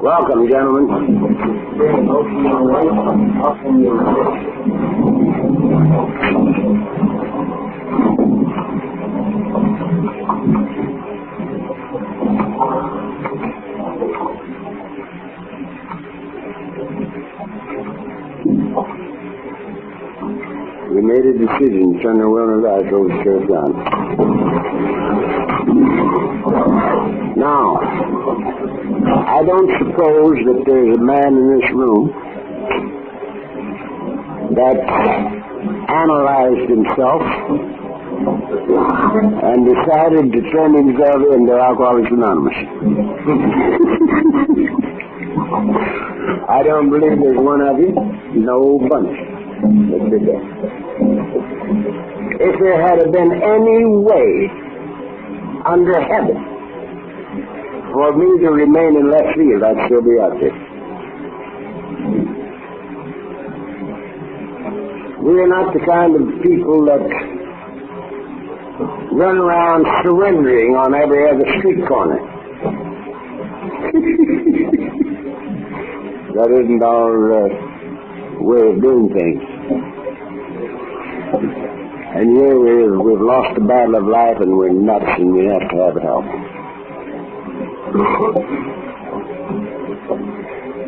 Speaker 1: Welcome, gentlemen. We made a decision to turn our will and lives over to Sheriff John. Now, I don't suppose that there's a man in this room that analyzed himself and decided to turn himself into Alcoholics Anonymous. I don't believe there's one of you, no bunch, that did that. If there had been any way under heaven for me to remain in left field, I'd still be out there. We're not the kind of people that run around surrendering on every other street corner. That isn't our way of doing things. And here we've lost the battle of life and we're nuts and we have to have help.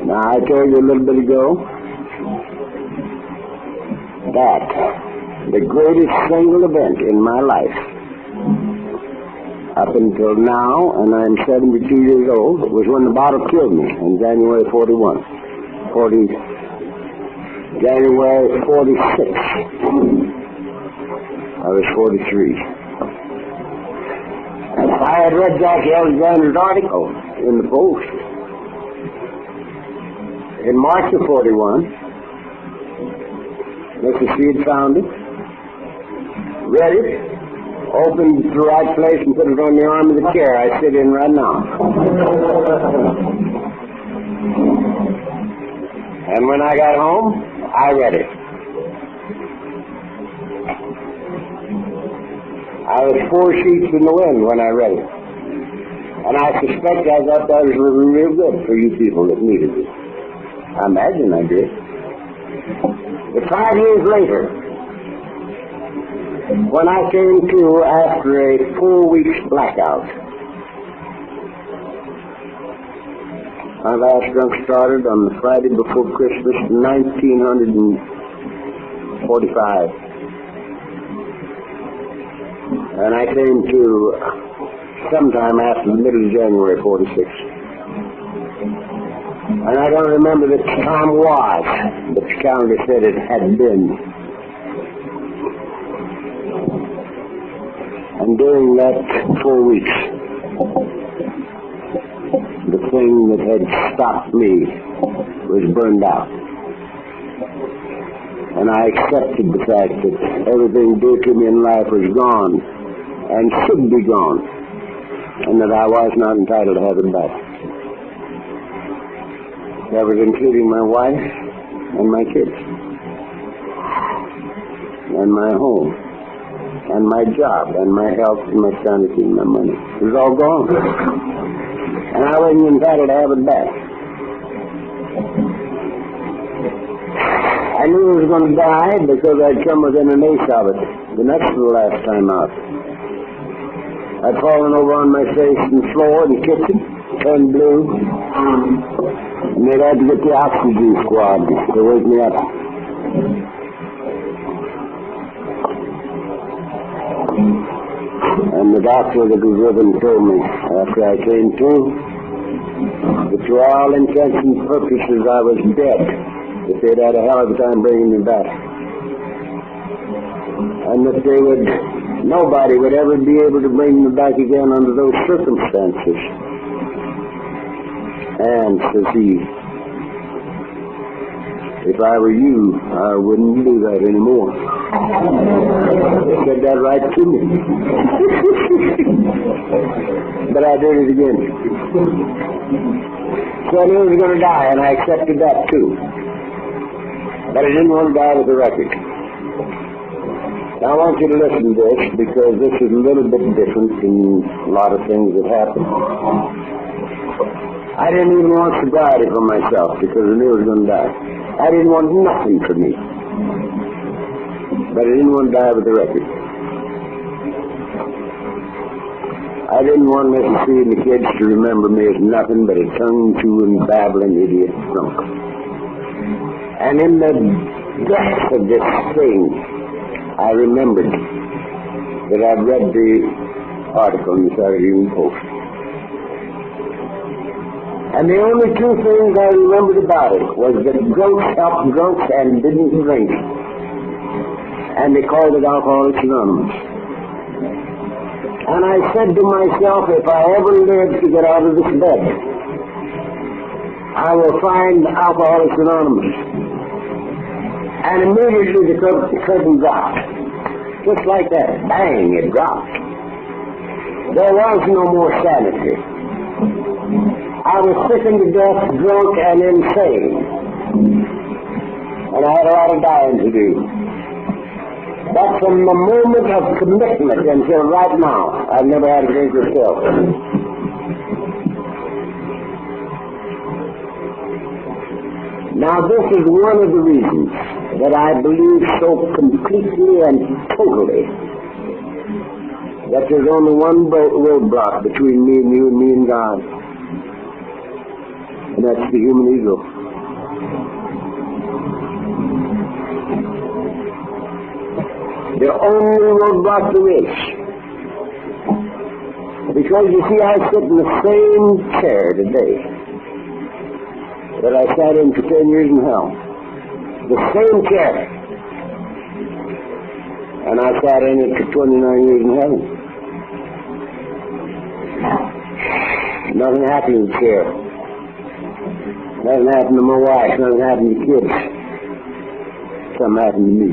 Speaker 1: Now, I told you a little bit ago that the greatest single event in my life up until now, and I'm 72 years old, was when the bottle killed me in January January 46. I was 43. I had read Jackie Alexander's article in the Post in March of 41. Mr. Seed found it, read it, opened the right place and put it on the arm of the chair I sit in right now. And when I got home, I read it. I was 4 sheets in the wind when I read it. And I suspect I thought that was real good for you people that needed it. I imagine I did. But 5 years later, when I came to after a 4 weeks blackout, my last drunk started on the Friday before Christmas, 1945. And I came to sometime after the middle of January 46. And I don't remember the time was, but the calendar said it had been. And during that 4 weeks, the thing that had stopped me was burned out. And I accepted the fact that everything dear to me in life was gone and should be gone, and that I was not entitled to have it back. That was including my wife and my kids and my home and my job and my health and my sanity and my money. It was all gone. And I wasn't entitled to have it back. I knew I was going to die because I'd come within an ace of it. The next to the last time out. I'd fallen over on my face in the floor in the kitchen, turned blue, and they'd had to get the oxygen squad to wake me up. And the doctor that was with him told me after I came to that to all intents and purposes I was dead, that they'd had a hell of a time bringing me back. And that nobody would ever be able to bring me back again under those circumstances. And, says he, If I were you, I wouldn't do that anymore. They said that right to me. But I did it again. So I knew I was going to die, and I accepted that too. But I didn't want to die with a record. Now I want you to listen to this, because this is a little bit different than a lot of things that happen. I didn't even want sobriety for myself, because I knew I was going to die. I didn't want nothing for me. But I didn't want to die with a record. I didn't want Mrs. C and the kids to remember me as nothing but a tongue-chewing, babbling idiot drunk. And in the depths of this thing, I remembered that I'd read the article in the Saturday Evening Post. And the only two things I remembered about it was that drunks helped drunks and didn't drink. And they called it Alcoholics Anonymous. And I said to myself, if I ever live to get out of this bed, I will find Alcoholics Anonymous. And immediately the curtain dropped. Just like that. Bang, it dropped. There was no more sanity. I was sickened to death, drunk, and insane. And I had a lot of dying to do. But from the moment of commitment until right now, I've never had a drink myself. Now this is one of the reasons that I believe so completely and totally that there's only one roadblock between me and you and me and God. And that's the human ego. The only roadblock there is. Because you see, I sit in the same chair today that I sat in for 10 years in hell. The same chair. And I sat in it for 29 years in heaven. Nothing happened in the chair. Nothing happened to my wife. Nothing happened to kids. Something happened to me.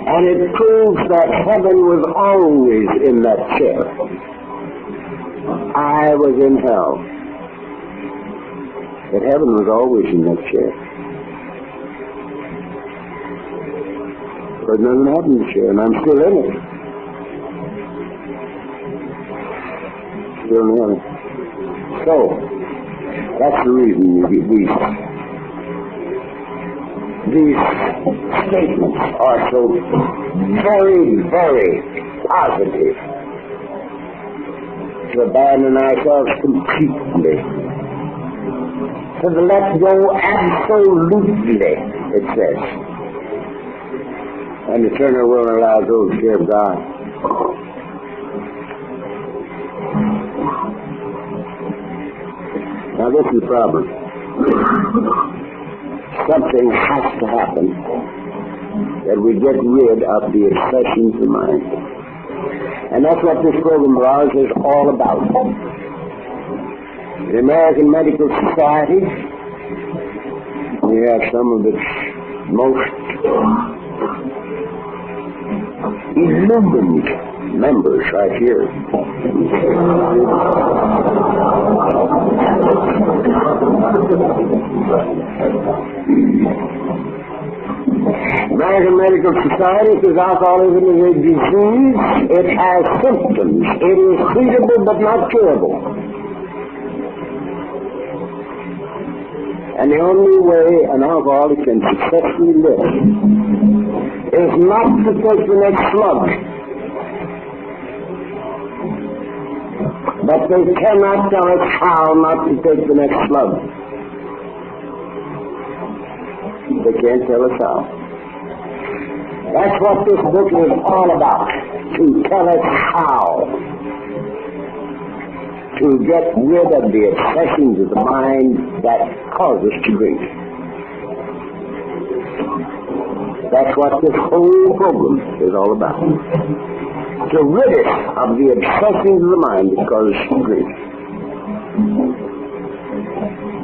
Speaker 1: And it proves that heaven was always in that chair. I was in hell. But heaven was always in that chair. But nothing happened to the chair, and I'm still in it. Still in heaven. So, that's the reason you get these statements are so very, very positive. To abandon ourselves completely. To let go absolutely, it says. And the eternal will allows those to serve God. Now this is the problem. Something has to happen that we get rid of the obsessions of mind. And that's what this program of ours is all about. The American Medical Society, we have some of its most illumined members right here. American Medical Society says alcoholism is a disease. It has symptoms. It is treatable but not curable. And the only way an alcoholic can successfully live is not to take the next slug. But they cannot tell us how not to take the next slug. They can't tell us how. That's what this book is all about, to tell us how to get rid of the obsessions of the mind that cause us to drink. That's what this whole program is all about. To rid us of the obsessions of the mind that cause us to drink.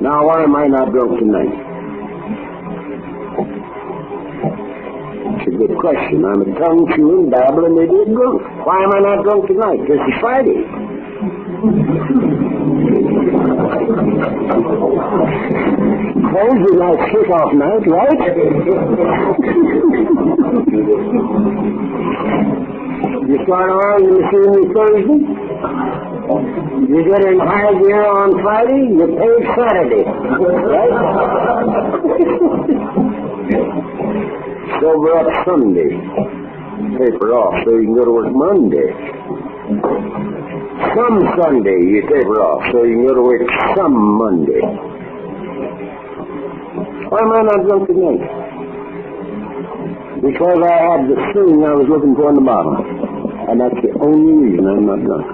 Speaker 1: Now, why am I not drunk tonight? It's a good question. I'm a tongue-chewing, babbling idiot drunk. Why am I not drunk tonight? This is Friday. Thursday night kick-off night, right? You start on the machine Thursday. You get in high gear on Friday, you pay Saturday. Right? Sober up Sunday. Taper off so you can go to work Monday. Some Sunday you taper off so you can go to work some Monday. Why am I not drunk tonight? Because I had the thing I was looking for in the bottle. And that's the only reason I'm not drunk.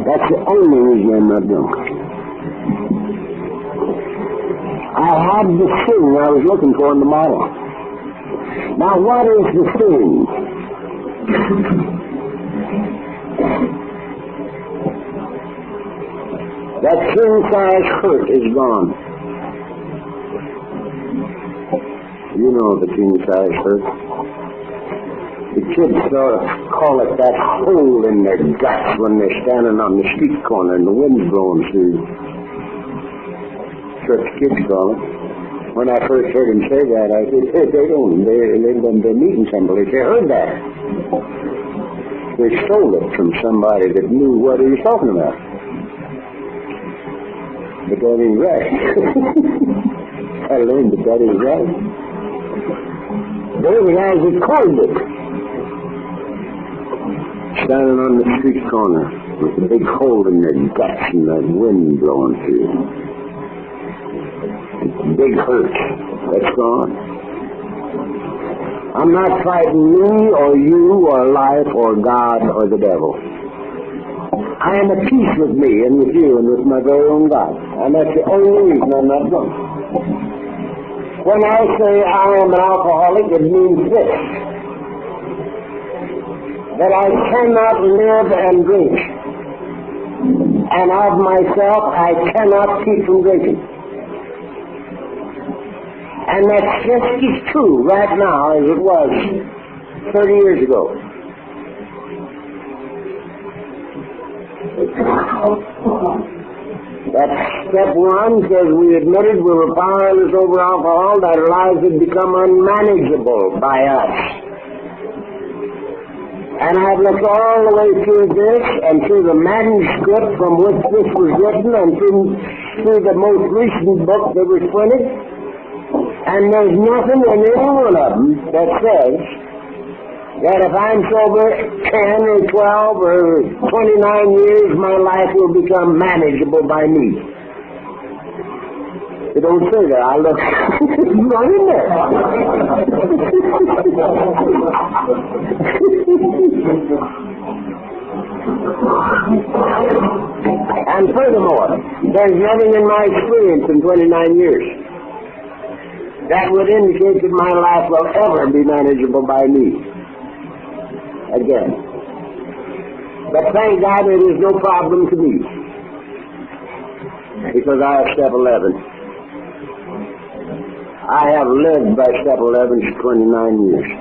Speaker 1: That's the only reason I'm not drunk. I had the thing I was looking for in the bottle. Now, what is the thing? That king-size hurt is gone. You know the king-size hurt. The kids sort of call it that hole in their guts when they're standing on the street corner and the wind's blowing through. That's what the kids call it. When I first heard him say that, I said, hey, they don't. They're meeting somebody. They heard that. They stole it from somebody that knew what he was talking about. But that ain't right. I learned that ain't right. They were the guys that coined it. Standing on the street corner with a big hole in their guts and the wind blowing through. Big hurt. That's gone. I'm not fighting me or you or life or God or the devil. I am at peace with me and with you and with my very own God. And that's the only reason I'm not drunk. When I say I am an alcoholic, it means this. That I cannot live and drink. And of myself, I cannot keep from drinking. And that's just as true right now as it was 30 years ago. That step one says we admitted we were powerless over alcohol, that our lives had become unmanageable by us. And I've looked all the way through this and through the manuscript from which this was written and through the most recent book that was printed. And there's nothing in any one of them that says that if I'm sober 10 or 12 or 29 years, my life will become manageable by me. They don't say that. I look right in there. And furthermore, there's nothing in my experience in 29 years that would indicate that my life will ever be manageable by me again. But thank God it is no problem to me, because I have step 11. I have lived by step 11 for 29 years.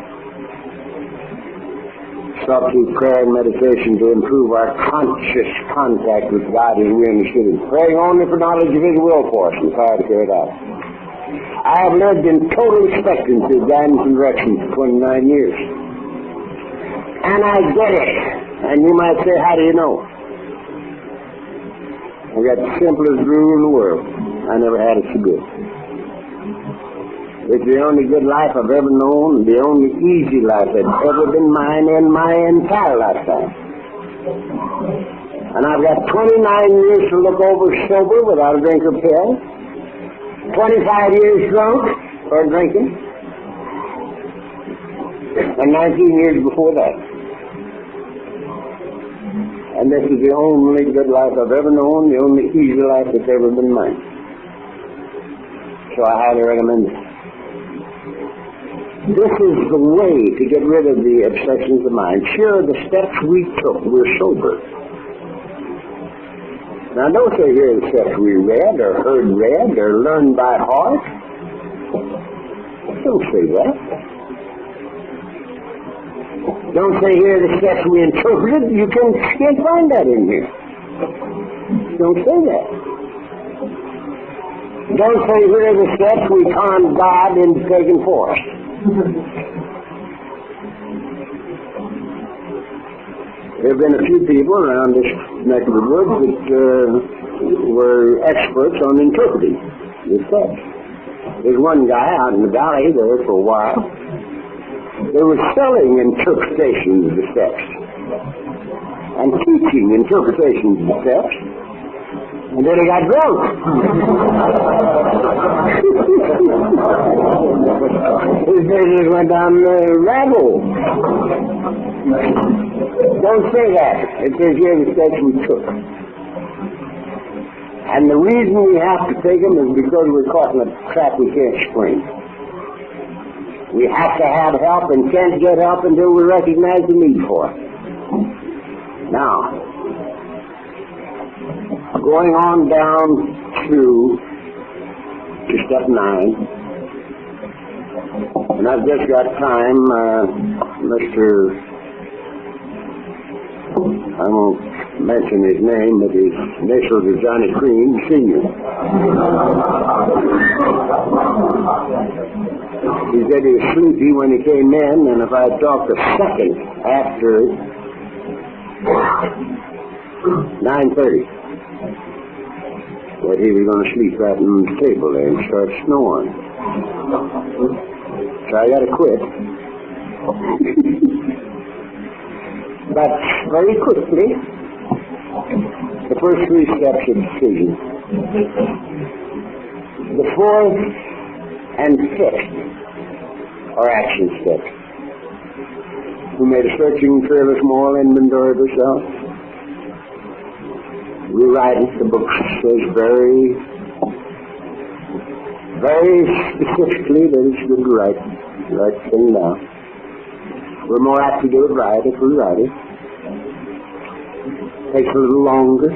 Speaker 1: Sought through prayer and meditation to improve our conscious contact with God as we understood it, praying only for knowledge of His will for us and power to carry it out. I have lived in total expectancy of guidance and direction for 29 years. And I get it. And you might say, how do you know? I've got the simplest rule in the world. I never had it so good. It's the only good life I've ever known, the only easy life that's ever been mine in my entire lifetime. And I've got 29 years to look over sober without a drink or pill. 25 years drunk or drinking, and 19 years before that. And this is the only good life I've ever known, the only easy life that's ever been mine. So I highly recommend it. This is the way to get rid of the obsessions of mind. Sure, the steps we took were sober. Now, don't say here the steps we read or heard read or learned by heart. Don't say that. Don't say here the steps we interpreted. You can't find that in here. Don't say that. Don't say here the steps we conned God into taking forth. There have been a few people around this neck of the woods that were experts on interpreting the text. There's one guy out in the valley there for a while. They were selling interpretations of the text and teaching interpretations of the text. And then he got drunk. His business went down the rabbit hole. Don't say that. It says here the steps we took. And the reason we have to take them is because we're caught in a trap we can't spring. We have to have help and can't get help until we recognize the need for it. Now, going on down to step 9, and I've just got time, I won't mention his name, but his initials are Johnny Cream, Sr. He said he was sleepy when he came in, and if I talked a second after 9:30, that he was going to sleep right on the table there and start snoring. So I got to quit. But very quickly, the first 3 steps of decision. The 4th and 5th are action steps. We made a searching, fearless moral inventory of ourselves. We write it. The book says very, very specifically that it's good to write the thing down. We're more apt to do it right if we write it. Takes a little longer.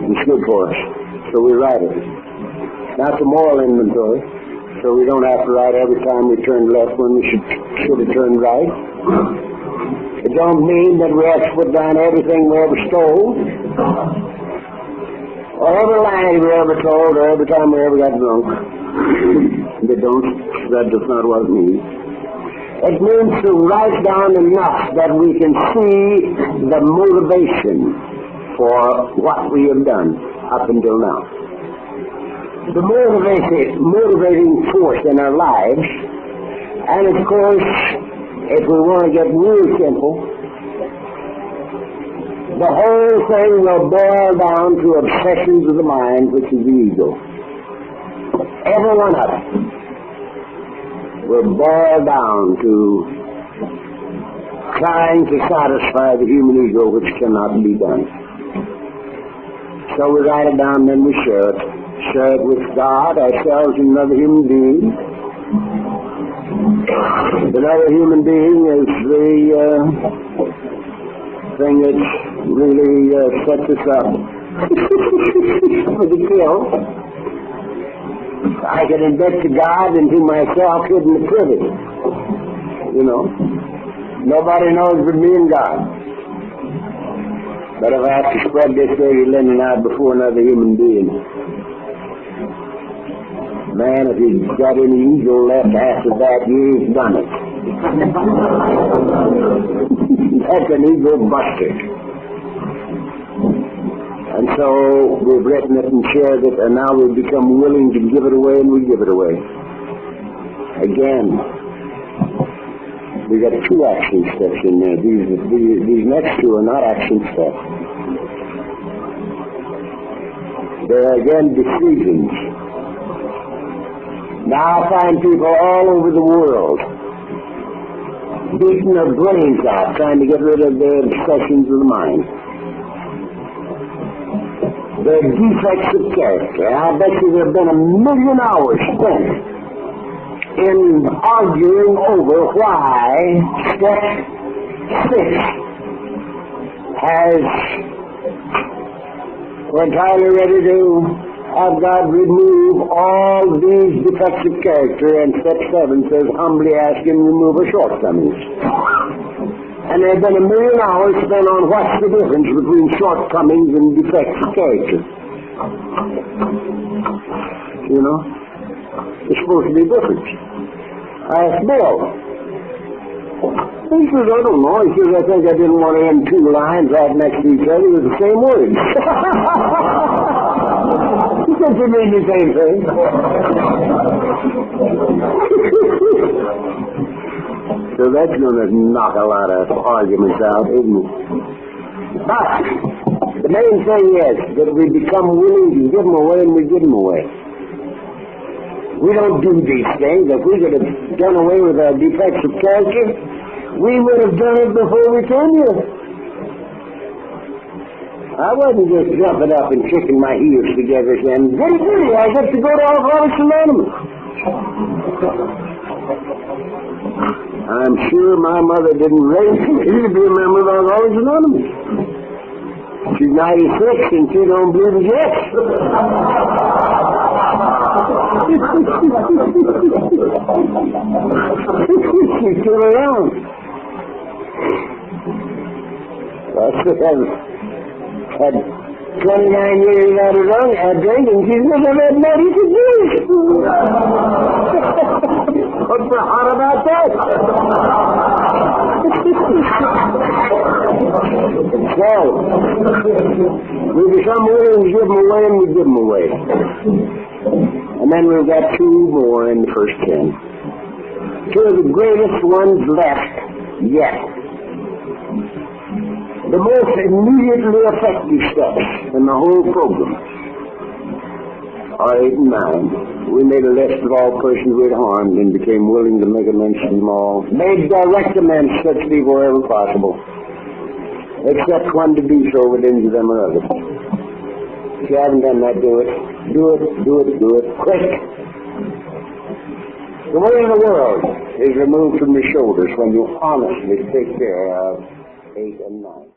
Speaker 1: It's good for us, so we write it. Now it's a moral inventory, so we don't have to write every time we turn left when we should have turned right. It don't mean that we have to put down everything we ever stole, or every lie we ever told, or every time we ever got drunk. That does not what it means. It means to write down enough that we can see the motivation for what we have done up until now. The motivating force in our lives, and of course, if we want to get real simple, the whole thing will boil down to obsessions of the mind, which is the ego. Every one of them will boil down to trying to satisfy the human ego, which cannot be done. So we write it down, then we share it. Share it with God, ourselves, and another human being. Another human being is the thing that really sets us up for the kill. I can invent to God and to myself hidden the privy. Nobody knows but me and God. But if I have to spread this dirty linen out before another human being, man, if he's got any ego left after that, he's done it. That's an ego buster. And so we've written it and shared it, and now we've become willing to give it away, and we give it away. Again, we got 2 action steps in there. These next 2 are not action steps. They're again decisions. Now I find people all over the world beating their brains out, trying to get rid of their obsessions of the mind. Their defects of character. I bet you there have been 1,000,000 hours spent in arguing over why step 6 has We're entirely ready to have God remove all these defects of character, and step 7 says, humbly ask Him to remove our shortcomings. And there have been 1,000,000 hours spent on what's the difference between shortcomings and defects of character. You know? It's supposed to be different. I asked Bill. He says, I don't know. He says, I think I didn't want to end 2 lines right next to each other with the same words. He said, you mean the same thing. So that's going to knock a lot of arguments out, isn't it? But the main thing is that we become willing to give them away, and we give them away. We don't do these things. If we could have done away with our defects of character, we would have done it before we came here. I wasn't just jumping up and kicking my heels together saying, goody, I get to go to Alcoholics Anonymous. I'm sure my mother didn't raise me to be a member of Alcoholics Anonymous. She's 96 and she don't believe it yet. She's still around. Had 29 years out of drinking, she's never had money to drink. What's so hot about that? So, we become willing to give them away, and we give them away. And then we've got 2 more in the first 10. 2 of the greatest ones left yet. The most immediately effective steps in the whole program are 8 and 9. We made a list of all persons we had harmed and became willing to make amends to them all. Made direct amends to such people wherever possible, except when to do so would injure them or others. If you haven't done that, do it. Do it, quick. The weight of the world is removed from your shoulders when you honestly take care of 8 and 9.